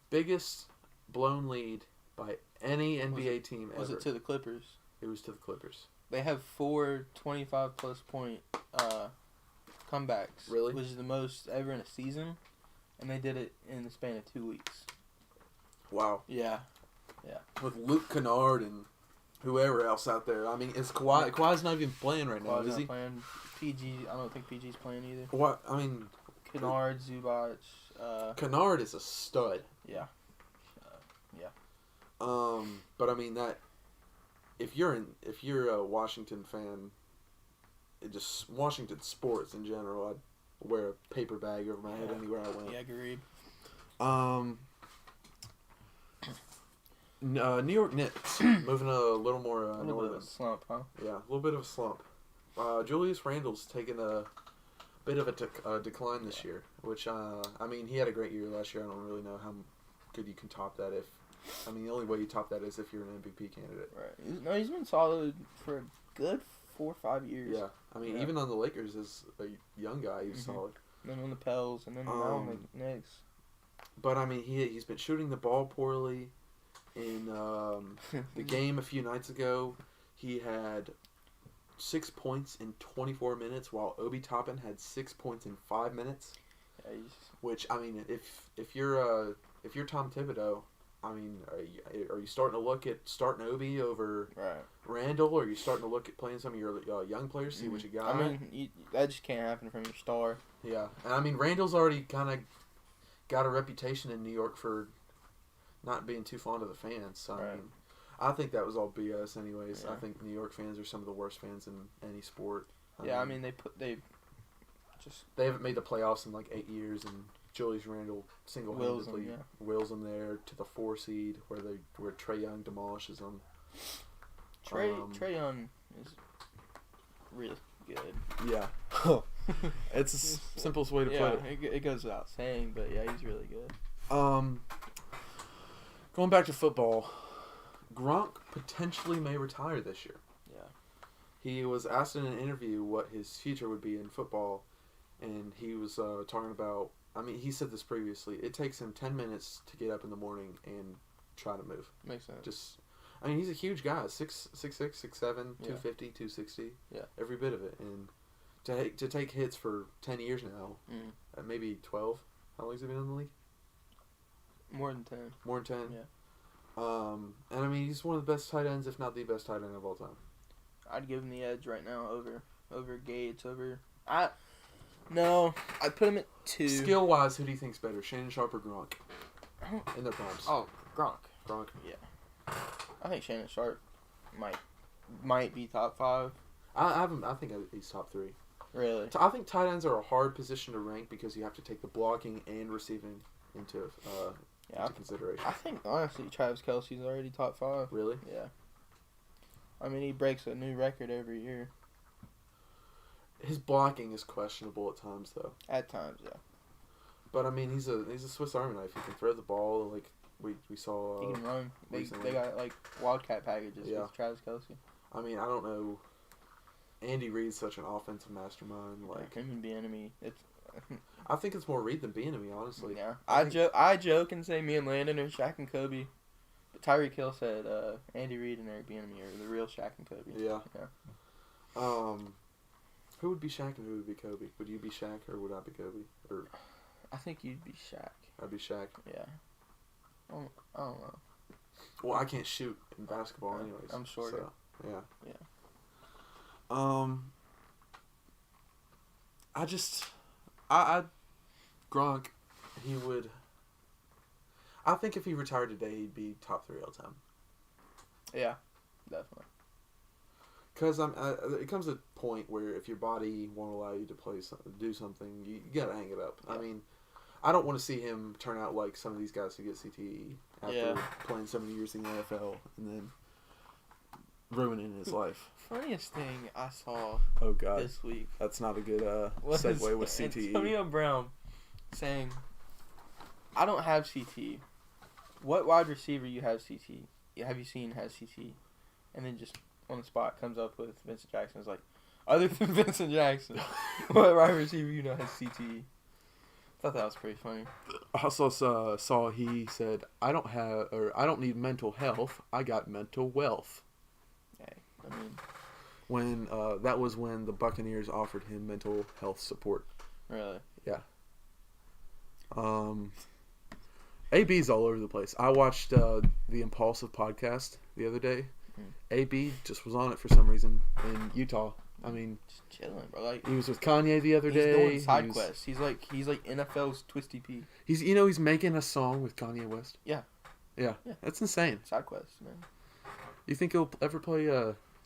Biggest blown lead by any NBA team ever. Was it to the Clippers? It was to the Clippers. They have 4 25-plus point comebacks. Really? Which is the most ever in a season. And they did it in the span of 2 weeks. Wow. Yeah. With Luke Kennard and whoever else out there. I mean, is Kawhi's not even playing right now, is he? Playing. PG, I don't think PG's playing either. What? I mean... Kennard, Zubac. Kennard is a stud. Yeah. But I mean that... If you're a Washington fan, just Washington sports in general, I'd wear a paper bag over my head anywhere I went. Yeah, agreed. New York Knicks moving a little more a little bit of a slump, huh? Yeah, a little bit of a slump. Julius Randle's taken a bit of a decline this year, which I mean he had a great year last year. I don't really know how good you can top that. The only way you top that is if you're an MVP candidate. Right. No, he's been solid for a good 4 or 5 years. Yeah, I mean even on the Lakers as a young guy, he was solid. And then on the Pels, and then now on the Knicks. But I mean he's been shooting the ball poorly. In the game a few nights ago, he had 6 points in 24 minutes, while Obi Toppin had 6 points in 5 minutes. Yeah, which I mean, if you're Tom Thibodeau, I mean, are you starting to look at starting Obi over Randle, or are you starting to look at playing some of your young players, see what you got? I mean, that just can't happen from your star. Yeah, and I mean Randle's already kind of got a reputation in New York for not being too fond of the fans. So, I mean, I think that was all BS anyways. Yeah. I think New York fans are some of the worst fans in any sport. They haven't made the playoffs in like 8 years, and Julius Randle single-handedly wills them there to the 4 seed where Trae Young demolishes them. Trae Young is really good. Yeah. It's the simplest way to put it. It goes without saying, but yeah, he's really good. Going back to football, Gronk potentially may retire this year. Yeah. He was asked in an interview what his future would be in football, and he was talking about, I mean, he said this previously, it takes him 10 minutes to get up in the morning and try to move. Makes sense. I mean, he's a huge guy, 6'6", 6'7", 250, 260, every bit of it. And to take hits for 10 years now, maybe 12, how long has he been in the league? More than 10. More than 10? Yeah. And I mean, he's one of the best tight ends, if not the best tight end of all time. I'd give him the edge right now over Gates, I'd put him at 2. Skill-wise, who do you think's better, Shannon Sharp or Gronk? In their primes. Oh, Gronk. Yeah. I think Shannon Sharp might be top 5. I think he's top 3. Really? I think tight ends are a hard position to rank because you have to take the blocking and receiving into consideration. I think, honestly, Travis Kelce's already top 5. Really? Yeah. I mean, he breaks a new record every year. His blocking is questionable at times, though. At times, yeah. But I mean, he's a Swiss Army knife. He can throw the ball. Like we saw. He can run. They got like wildcat packages with Travis Kelce. I mean, I don't know. Andy Reid's such an offensive mastermind. Like him and Bieniemy, it's. I think it's more Reid than Bieniemy, honestly. Yeah, I joke and say me and Landon are Shaq and Kobe, but Tyreek Hill said Andy Reid and Eric Bieniemy are the real Shaq and Kobe. Yeah. Who would be Shaq and who would be Kobe? Would you be Shaq or would I be Kobe? Or I think you'd be Shaq. I'd be Shaq. Yeah. I don't know. Well, I can't shoot in basketball anyways. I'm shorter. So, yeah. Yeah. I Gronk, he would. I think if he retired today, he'd be top 3 all time. Yeah, definitely. Because it comes a point where if your body won't allow you to do something, you gotta hang it up. Yeah. I mean, I don't want to see him turn out like some of these guys who get CTE after playing so many years in the NFL and then ruining his life. Funniest thing I saw this week. That's not a good segue with CTE. Antonio Brown saying, I don't have CTE. What wide receiver you have CTE? Have you seen has CTE? And then just on the spot comes up with Vincent Jackson. It's like, other than Vincent Jackson, what wide receiver you know has CTE? I thought that was pretty funny. I also saw he said, I don't need mental health. I got mental wealth. Hey, I mean, when that was when the Buccaneers offered him mental health support. Really? Yeah. AB's all over the place. I watched the Impulsive podcast the other day. AB just was on it for some reason in Utah. I mean, just chilling, bro. Like he was with Kanye the other day. He's doing side quests. He's like NFL's Twisty P. He's making a song with Kanye West. Yeah. That's insane. Side quests, man. You think he'll ever play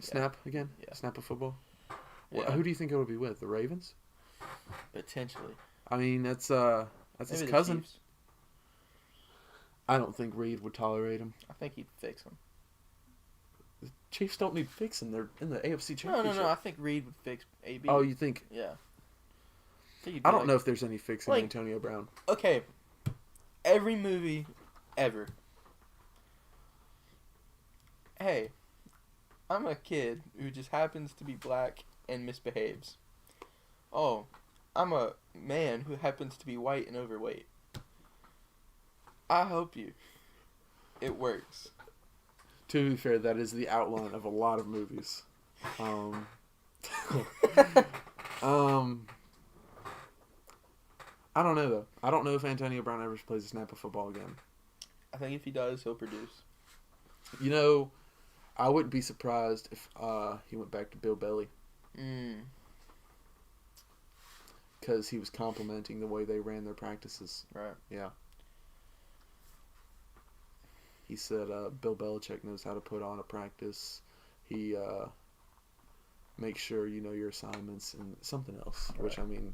Snap again? Yeah. Snap of football? Yeah. Who do you think it'll be with? The Ravens? Potentially. I mean, that's his Maybe cousin. The Chiefs. I don't think Reid would tolerate him. I think he'd fix him. The Chiefs don't need fixing. They're in the AFC Championship. No. I think Reid would fix AB. Oh, you think? Yeah. I don't know if there's any fixing Antonio Brown. Okay. Every movie ever. Hey, I'm a kid who just happens to be black and misbehaves. Oh, I'm a man who happens to be white and overweight. I hope it works. To be fair, that is the outline of a lot of movies. I don't know, though. I don't know if Antonio Brown ever plays a snap of football again. I think if he does, he'll produce. You know, I wouldn't be surprised if he went back to Bill Belly. Because he was complimenting the way they ran their practices. Right. Yeah. He said Bill Belichick knows how to put on a practice. He makes sure you know your assignments and something else. Right. Which, I mean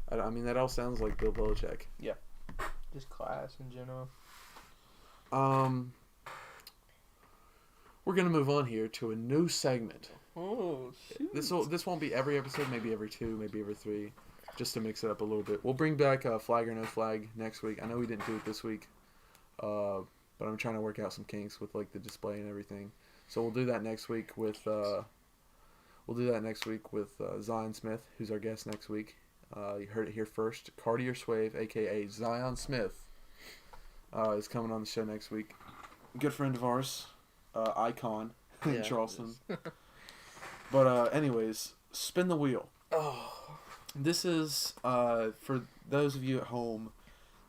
that all sounds like Bill Belichick. Yeah. Just class in general. We're going to move on here to a new segment. Oh, shoot. This won't be every episode, maybe every 2, maybe every 3, just to mix it up a little bit. We'll bring back Flag or No Flag next week. I know we didn't do it this week. But I'm trying to work out some kinks with like the display and everything. So we'll do that next week with Zion Smith, who's our guest next week. You heard it here first. Cartier Swave, aka Zion Smith, is coming on the show next week. Good friend of ours, icon in Charleston. But anyways, spin the wheel. Oh, this is for those of you at home.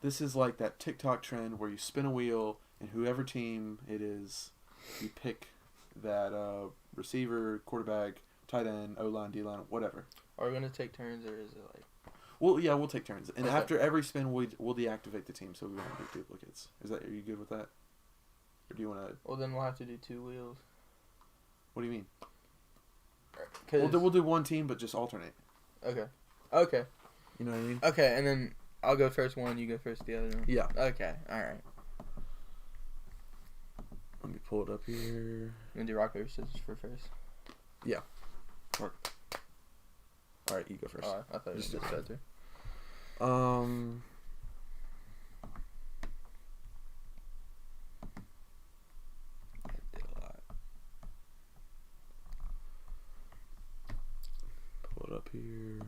This is like that TikTok trend where you spin a wheel, and whoever team it is, you pick that receiver, quarterback, tight end, O-line, D-line, whatever. Are we going to take turns, or is it like... Well, yeah, we'll take turns. And after every spin, we'll deactivate the team so we won't make duplicates. Are you good with that? Or do you want to... Well, then we'll have to do 2 wheels. What do you mean? We'll do one team, but just alternate. Okay. You know what I mean? Okay, and then... I'll go first one, you go first the other one. Yeah. Okay, alright. Let me pull it up here. You want to do rock, paper, scissors for first? Yeah. All right, you go first. Oh, I thought you just said that too. Did a lot. Pull it up here.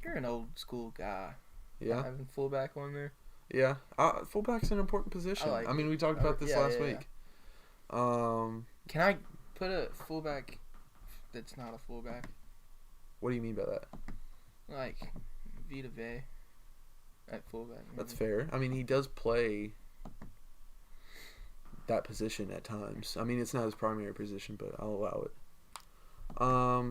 You're an old school guy. Yeah. Having fullback on there. Yeah. Fullback's an important position. I mean, we talked about this last week. Can I put a fullback that's not a fullback? What do you mean by that? Like Vita Vey at fullback. Maybe. That's fair. I mean, he does play that position at times. I mean, it's not his primary position, but I'll allow it. Let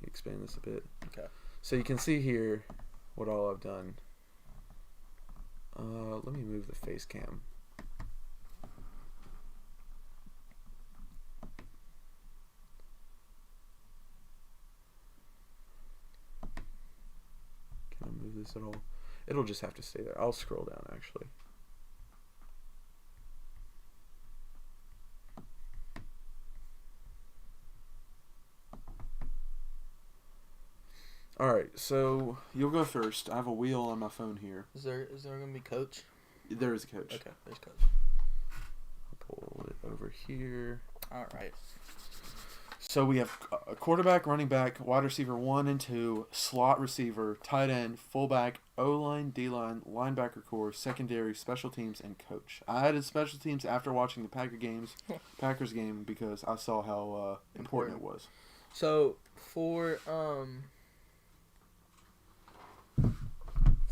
me expand this a bit. Okay. So you can see here what all I've done. Let me move the face cam. Can I move this at all? It'll just have to stay there. I'll scroll down actually. All right, so you'll go first. I have a wheel on my phone here. Is there gonna be coach? There is a coach. Okay, there's coach. I'll pull it over here. All right. So we have a quarterback, running back, wide receiver 1 and 2, slot receiver, tight end, fullback, O-line, D-line, linebacker core, secondary, special teams, and coach. I added special teams after watching the Packers game because I saw how important it was. So for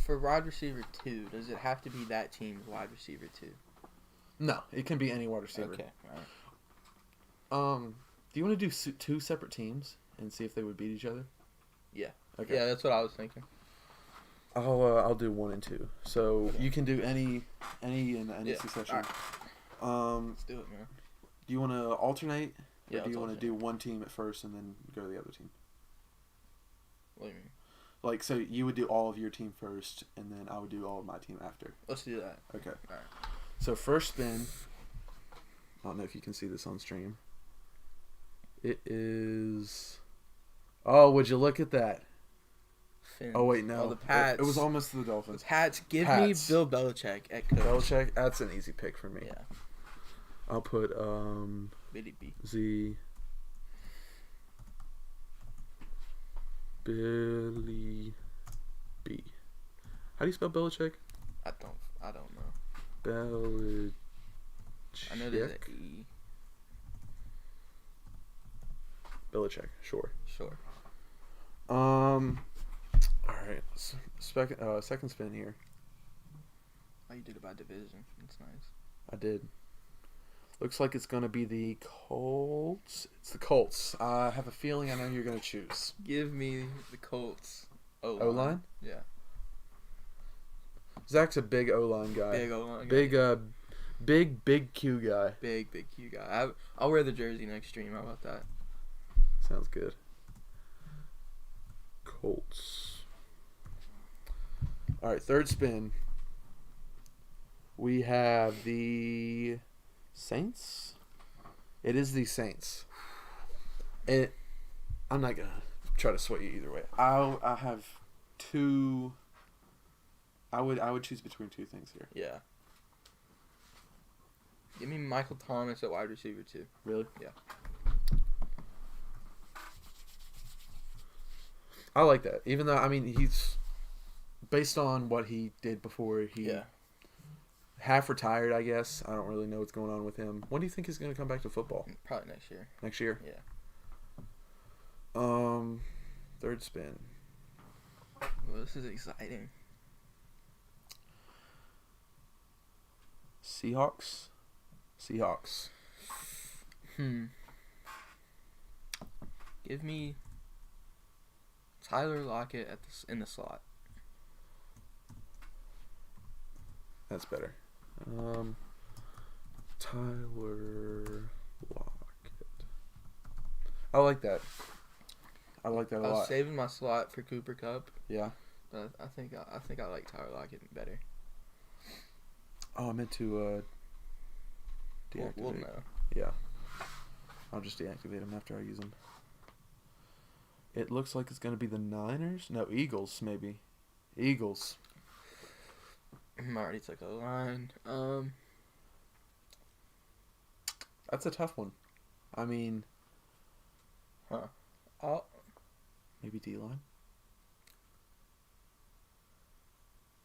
wide receiver 2, does it have to be that team's wide receiver 2? No, it can be any wide receiver. Okay, all right. Do you want to do 2 separate teams and see if they would beat each other? Yeah. Okay. Yeah, that's what I was thinking. I'll do 1 and 2. So you can do any in any succession. Right. Let's do it, man. Do you want to alternate? Yeah. Or do you want to do one team at first and then go to the other team? What do you mean? Like, so you would do all of your team first, and then I would do all of my team after. Let's do that. Okay. All right. So first spin. I don't know if you can see this on stream. It is. Oh, would you look at that? Fins. Oh wait, no. Oh, the Pats. It was almost the Dolphins. The Pats. Give Pats. me Bill Belichick at coach. Belichick. That's an easy pick for me. Yeah. I'll put Billy B. Z. Billy B. How do you spell Belichick? I don't know. Belichick. I know there's an E. Belichick, sure. Sure. All right. Second spin here. Oh, you did it by division. That's nice. I did. Looks like it's gonna be the Colts. It's the Colts. I have a feeling I know who you're gonna choose. Give me the Colts. O-line? Yeah. Zach's a big O-line guy. Big O-line guy. Big Q guy. Big Q guy. I'll wear the jersey next stream. How about that? Sounds good. Colts. All right, third spin. We have the Saints. It is the Saints. I'm not gonna try to sway you either way. I have 2. I would choose between 2 things here. Yeah. Give me Michael Thomas at wide receiver 2. Really? Yeah. I like that. Even though, I mean, he's based on what he did before he half retired, I guess. I don't really know what's going on with him. When do you think he's going to come back to football? Probably next year. Next year? Yeah. Third spin. Well, this is exciting. Seahawks. Give me Tyler Lockett in the slot. That's better. Tyler Lockett. I like that. I like that a lot. I was saving my slot for Cooper Kupp. Yeah. But I think I like Tyler Lockett better. Oh, I meant to deactivate. We'll know. Yeah. I'll just deactivate him after I use him. It looks like it's going to be the Niners. No, Eagles, maybe. Eagles. I already took a line. That's a tough one. I mean... Huh. Maybe D-line?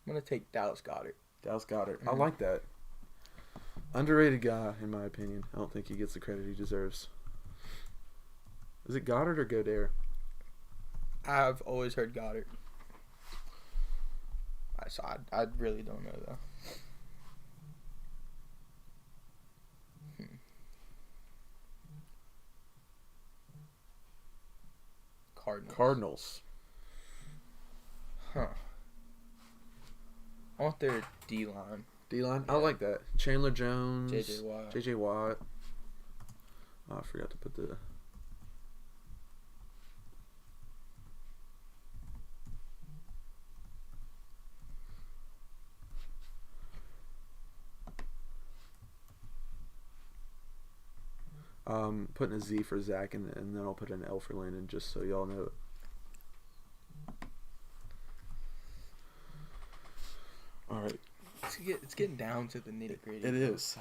I'm going to take Dallas Goedert. Dallas Goedert. I like that. Underrated guy, in my opinion. I don't think he gets the credit he deserves. Is it Goddard or Godare? I've always heard Goddard. I really don't know, though. Cardinals. Huh. I want their D-line. D-line? Yeah. I like that. Chandler Jones. J.J. Watt. Oh, I forgot to put the... Putting a Z for Zach, and then I'll put an L for Landon, just so y'all know it. All right. It's getting down to the nitty gritty. It is.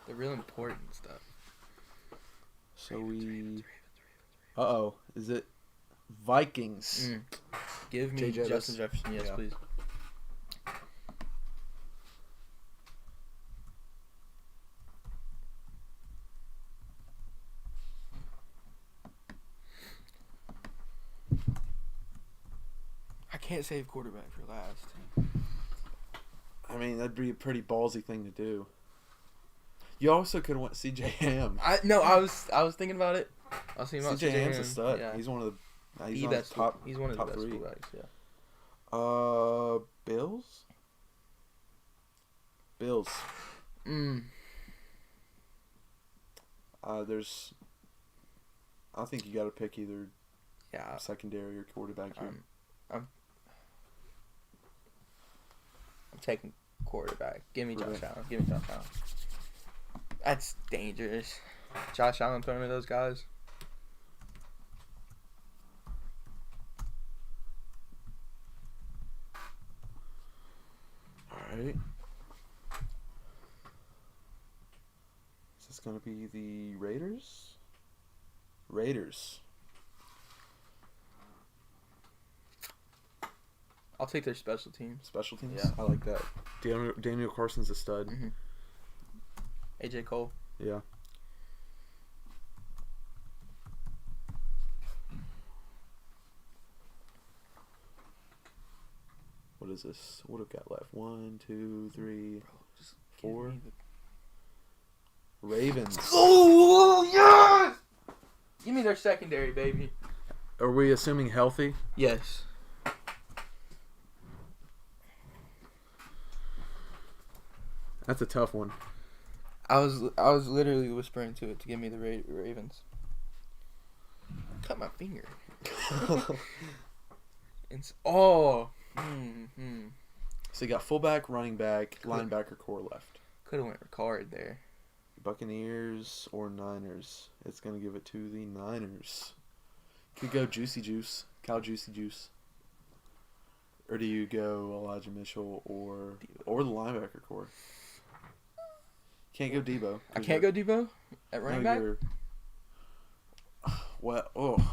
The real important stuff. So Ravens. Uh-oh. Is it Vikings? Give me JJ, Justin Jefferson, yes, please. I can't save quarterback for last. I mean, that'd be a pretty ballsy thing to do. You also could have went C.J. Ham. I was thinking about it. I was thinking about C.J. Ham's a stud. Yeah. He's one of the He's one of the best quarterbacks. Yeah. Bills. Bills. There's. I think you got to pick either. Yeah. Secondary or quarterback here. I'm taking quarterback. Give me Josh Allen. That's dangerous. Josh Allen throwing to those guys. All right. Is this going to be the Raiders? Raiders. I'll take their special teams. Special teams? Yeah. I like that. Daniel Carson's a stud. Mm-hmm. AJ Cole. Yeah. What is this? What have got left? 1, 2, 3, 4. Ravens. Oh, yes! Give me their secondary, baby. Are we assuming healthy? Yes. That's a tough one. I was literally whispering to it to give me the Ravens. Cut my finger. So you got fullback, running back, linebacker core left. Could have went Ricard there. Buccaneers or Niners? It's gonna give it to the Niners. Could go Juicy Juice, Cal Juicy Juice. Or do you go Elijah Mitchell or the linebacker core? Can't go Debo. I can't go Debo at running back? Well,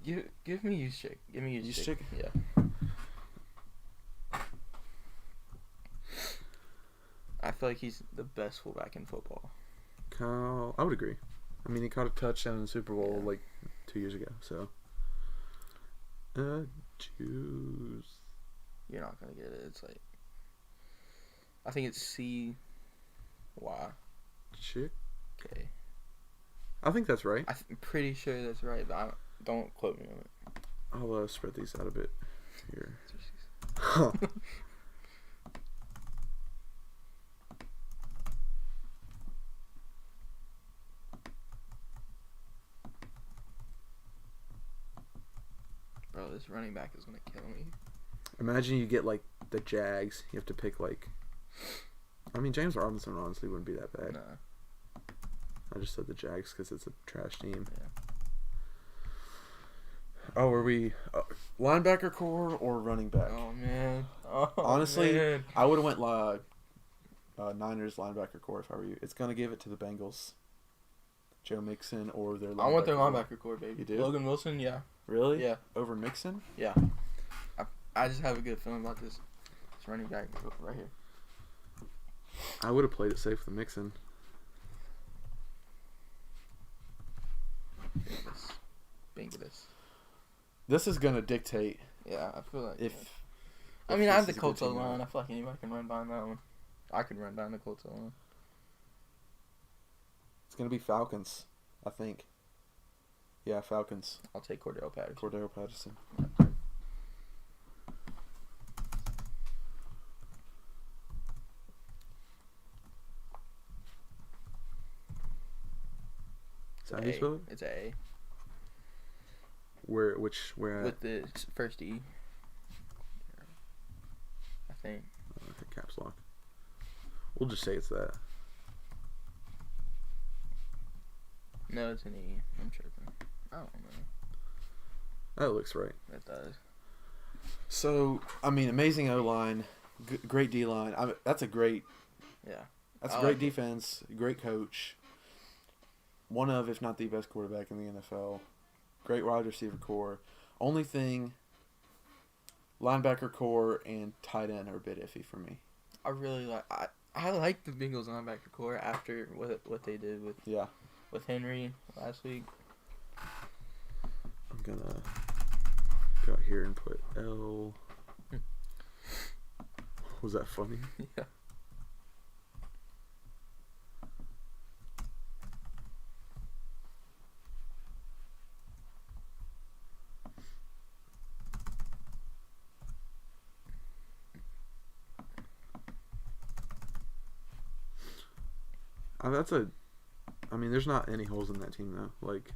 Give me Juszczyk. Give me Juszczyk. Yeah. I feel like he's the best fullback in football. I would agree. I mean, he caught a touchdown in the Super Bowl like 2 years ago. So, choose. You're not gonna get it. It's like, I think it's C. Y. Chick. Okay. I think that's right. I'm pretty sure that's right, but don't quote me on it. I'll spread these out a bit here. Bro, this running back is gonna kill me. Imagine you get like the Jags. You have to pick like. I mean, James Robinson honestly wouldn't be that bad. Nah. I just said the Jags because it's a trash team. Yeah. Oh, are we linebacker core or running back? Oh man. Honestly, man. I would have went Niners linebacker core if I were you. It's gonna give it to the Bengals. Joe Mixon or their linebacker. I want their linebacker core, baby. You do? Logan Wilson, yeah. Really? Yeah. Over Mixon? Yeah. I just have a good feeling about this running back right here. I would have played it safe with Mixon. Bengals. This is gonna dictate. Yeah, I feel like if I mean, I have the this is a Colts good team O-line. or I feel like anybody can run down that one. I could run down the Colts O-line. It's gonna be Falcons, I think. Yeah, Falcons. I'll take Cordell Patterson. Is that how you spell it? It's A. Where at? With the first E. I think. Okay, caps lock. We'll just say it's that. No, it's an E. I'm tripping. I don't know. That looks right. It does. So, I mean, amazing O-line, great D-line. That's a great... Yeah. That's a great defense, great coach. One of, if not the best quarterback in the NFL. Great wide receiver core. Only thing, linebacker core and tight end are a bit iffy for me. I really like... I like the Bengals linebacker core after what they did with Henry last week. I'm gonna go out here and put L. Was that funny? Yeah. I mean, there's not any holes in that team though. Like.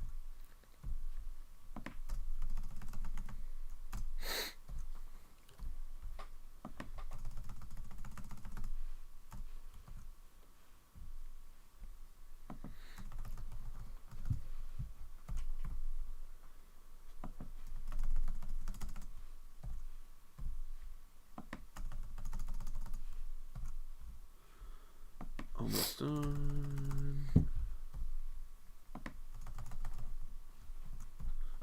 Almost done.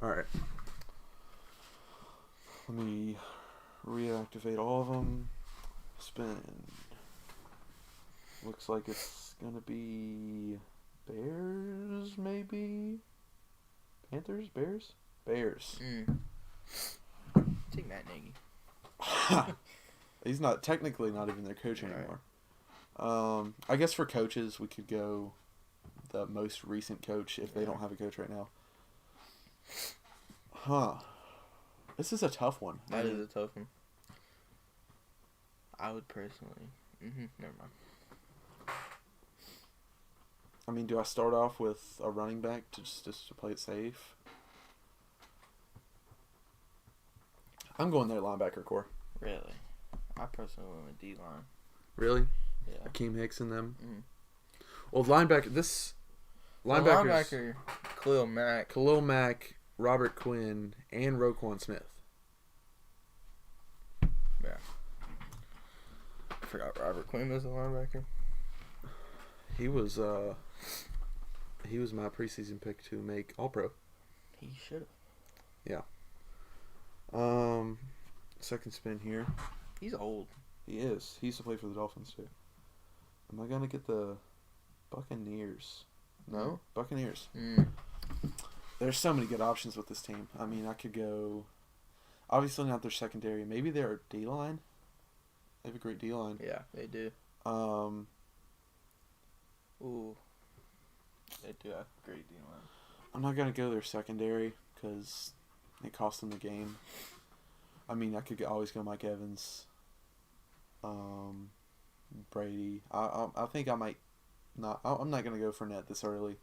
Alright. Let me reactivate all of them. Spin. Looks like it's gonna be Bears, maybe? Panthers? Bears? Bears. Take Matt Nagy. He's technically not even their coach anymore. I guess for coaches, we could go the most recent coach if they don't have a coach right now. Huh. This is a tough one. That is a tough one. I would personally... never mind. I mean, do I start off with a running back just to play it safe? I'm going their linebacker core. Really? I personally went with D-line. Really? Yeah. Akeem Hicks in them. Mm-hmm. Well, linebacker, Khalil Mack, Robert Quinn, and Roquan Smith. Yeah. I forgot Robert Quinn was a linebacker. He was my preseason pick to make All-Pro. He should have. Yeah. Second spin here. He's old. He is. He used to play for the Dolphins too. Am I gonna get the Buccaneers? No? Buccaneers. There's so many good options with this team. I mean, I could go... Obviously not their secondary. Maybe their D-line. They have a great D-line. Yeah, they do. Ooh. They do have a great D-line. I'm not going to go their secondary because it cost them the game. I mean, I could always go Mike Evans. Brady. I think I might not. I'm not going to go Fournette this early.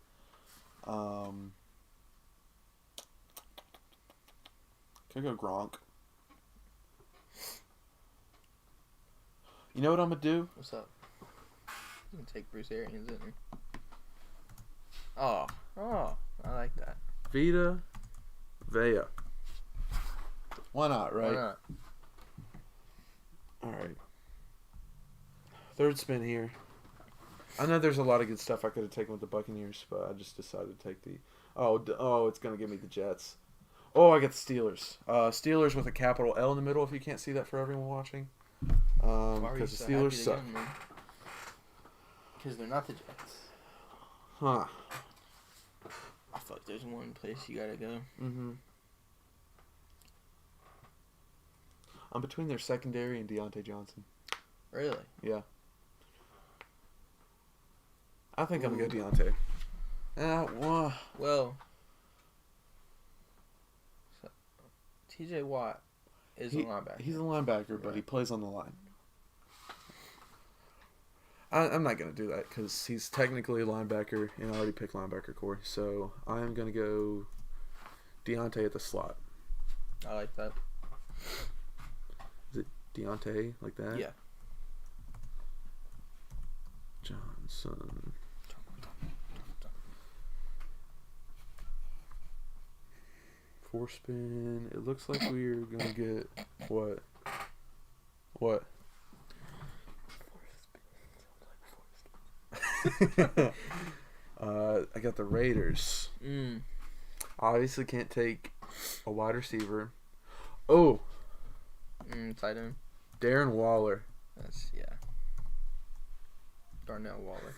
Can I go Gronk? You know what I'm going to do? What's up? I'm going to take Bruce Arians, isn't he? Oh, I like that. Vita Vea. Why not, right? Why not? All right. Third spin here. I know there's a lot of good stuff I could have taken with the Buccaneers, but I just decided to take the... Oh, it's going to give me the Jets. Oh, I got the Steelers. Steelers with a capital L in the middle, if you can't see that for everyone watching. Because the Steelers suck. Because they're not the Jets. Huh. I feel like there's one place you gotta go. Mm-hmm. I'm between their secondary and Deontay Johnson. Really? Yeah. I think I'm going to go Deontay. Well, so, TJ Watt is a linebacker. He's a linebacker, but he plays on the line. I'm not going to do that because he's technically a linebacker, and I already picked linebacker core. So I'm going to go Deontay at the slot. I like that. Is it Deontay like that? Yeah. Johnson. Four spin. It looks like we're going to get what? What? I got the Raiders. Obviously can't take a wide receiver. Oh. Tight end. Darren Waller. Yeah. Darnell Waller.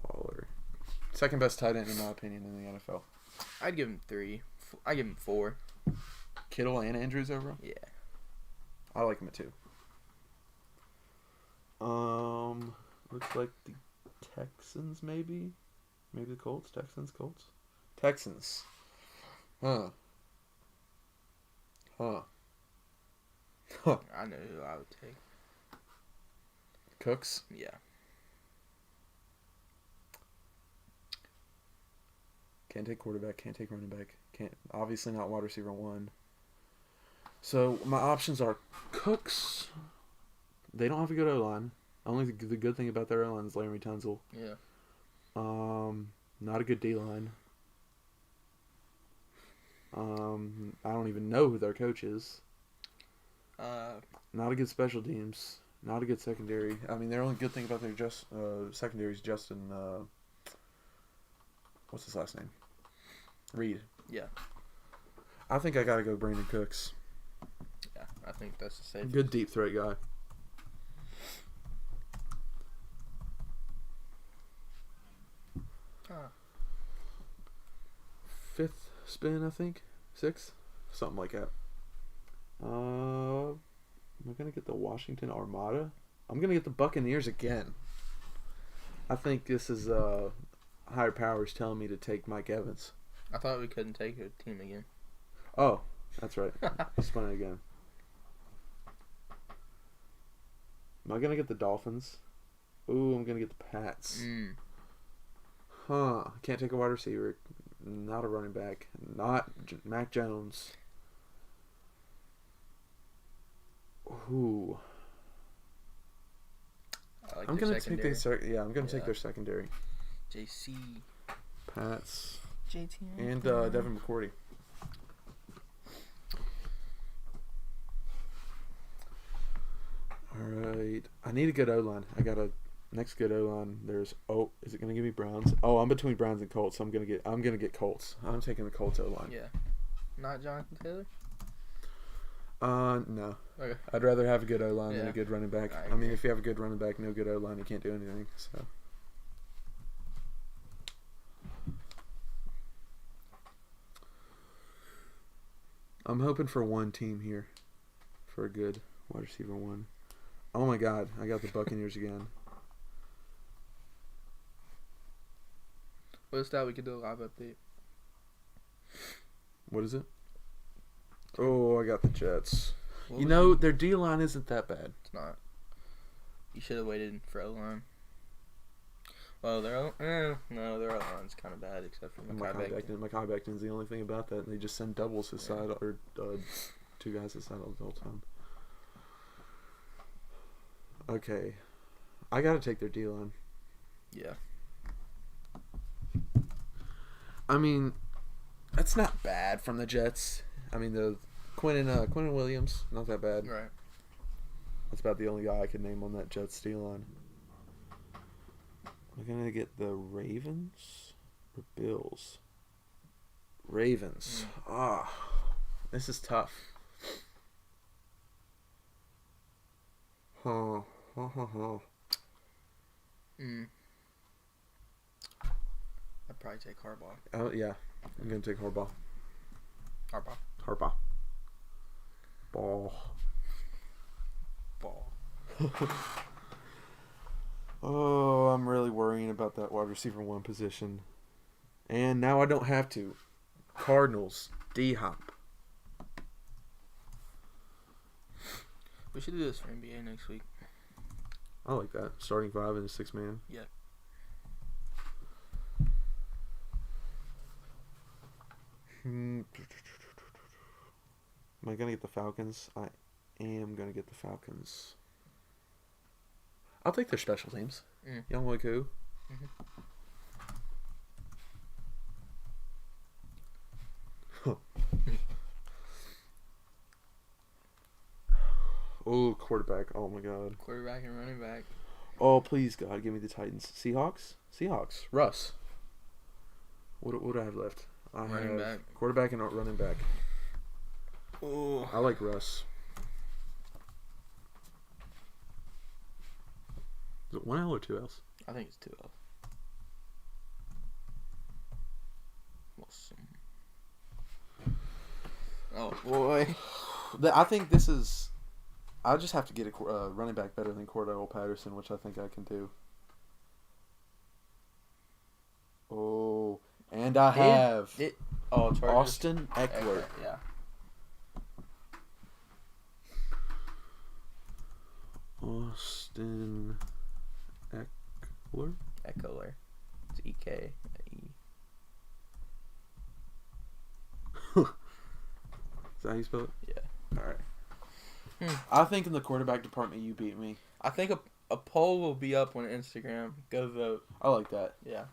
Waller. Second best tight end in my opinion in the NFL. I'd give him 3. I'd give him 4. Kittle and Andrews overall? Yeah. I like him at 2. Looks like the Texans maybe? Maybe the Colts? Texans? Huh. I know who I would take. Cooks? Yeah. Can't take quarterback, can't take running back, obviously not wide receiver 1. So my options are Cooks. They don't have a good O-line. Only the good thing about their O-line is Laremy Tunsil. Yeah. Not a good D-line. I don't even know who their coach is. Not a good special teams. Not a good secondary. I mean, their only good thing about their secondary is Justin. What's his last name? Reed. Yeah. I think I gotta go Brandon Cooks. Yeah, I think that's the safest. Good deep threat guy. Fifth spin, I think. 6th? Something like that. Am I going to get the Washington Armada? I'm going to get the Buccaneers again. I think this is higher powers telling me to take Mike Evans. I thought we couldn't take a team again. Oh, that's right. Spun it again. Am I going to get the Dolphins? Ooh, I'm going to get the Pats. Can't take a wide receiver. Not a running back. Not Mac Jones. Ooh. I'm gonna take their I'm gonna take their secondary. JC. Pats. JT. And Devin McCourty. Alright. I need a good O-line. I got a next good O-line. There's is it gonna give me Browns? Oh, I'm between Browns and Colts. I'm gonna get Colts. I'm taking the Colts O-line. Yeah. Not Jonathan Taylor? No. Okay. I'd rather have a good O-line than a good running back. I mean, if you have a good running back, no good O-line, you can't do anything. So. I'm hoping for one team here for a good wide receiver 1. Oh my God, I got the Buccaneers again. What's that? We could do a live update. What is it? Oh, I got the Jets. Their D-line isn't that bad. It's not. You should have waited for O-line. Well, their line's kind of bad except for Mekhi Becton. Mekhi Becton's the only thing about that. And they just send doubles his side or two guys his side the whole time. Okay, I gotta take their D line. Yeah. I mean, that's not bad from the Jets. I mean, the Quentin Williams, not that bad. Right. That's about the only guy I could name on that Jets D line. We're gonna get the Ravens or Bills. Ravens. This is tough. I'd probably take Harbaugh. Oh yeah, I'm gonna take Harbaugh. Harbaugh. Ball. Oh, I'm really worrying about that wide receiver 1 position. And now I don't have to. Cardinals. D-Hop. We should do this for NBA next week. I like that. Starting 5 and a 6-man. Yeah. Am I going to get the Falcons? I am going to get the Falcons. I'll take their special teams. Young Waku. Oh, quarterback. Oh, my God. Quarterback and running back. Oh, please, God, give me the Titans. Seahawks? Russ. What do I have left? Running back. Quarterback and running back. Oh. I like Russ. Is it 1 L or 2 L's? I think it's 2 L's. Awesome. Oh, boy. I think this is... I just have to get a running back better than Cordell Patterson, which I think I can do. Oh, and I have Austin Eckler. Yeah. Austin Eckler? Eckler. It's E-K-E. Is that how you spell it? Yeah. All right. I think in the quarterback department you beat me. I think a poll will be up on Instagram. Go vote. I like that. Yeah.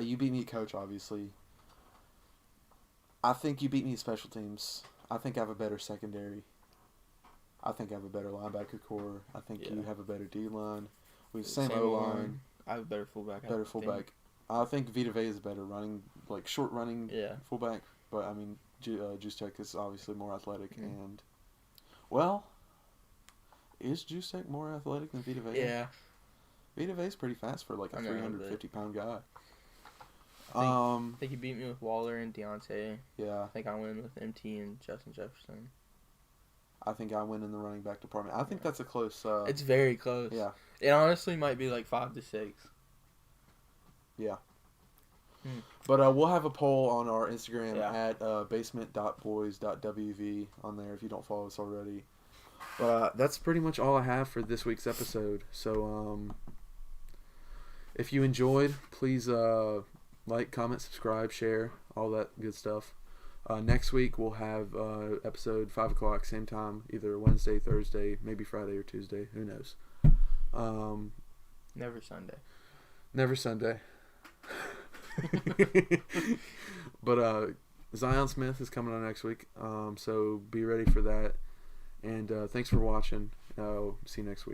You beat me at coach, obviously. I think you beat me at special teams. I think I have a better secondary. I think I have a better linebacker core. I think you have a better D-line. We have the same O-line. I have a better fullback. I think Vita Vea is a better running, short running fullback. But, I mean, Juice Tech is obviously more athletic. And, well, is Juice Tech more athletic than Vita Vea? Yeah. Vita Vea's pretty fast for, a 350-pound guy. I think you beat me with Waller and Deontay. Yeah. I think I win with MT and Justin Jefferson. I think I win in the running back department. I think that's a close... it's very close. Yeah. It honestly might be 5-6. Yeah. But we'll have a poll on our Instagram at basement.boys.wv on there if you don't follow us already. But that's pretty much all I have for this week's episode. So if you enjoyed, please like, comment, subscribe, share, all that good stuff. Next week we'll have episode 5 o'clock, same time, either Wednesday, Thursday, maybe Friday or Tuesday. Who knows? Never Sunday. Never Sunday. But Zion Smith is coming on next week, so be ready for that. And thanks for watching. See you next week.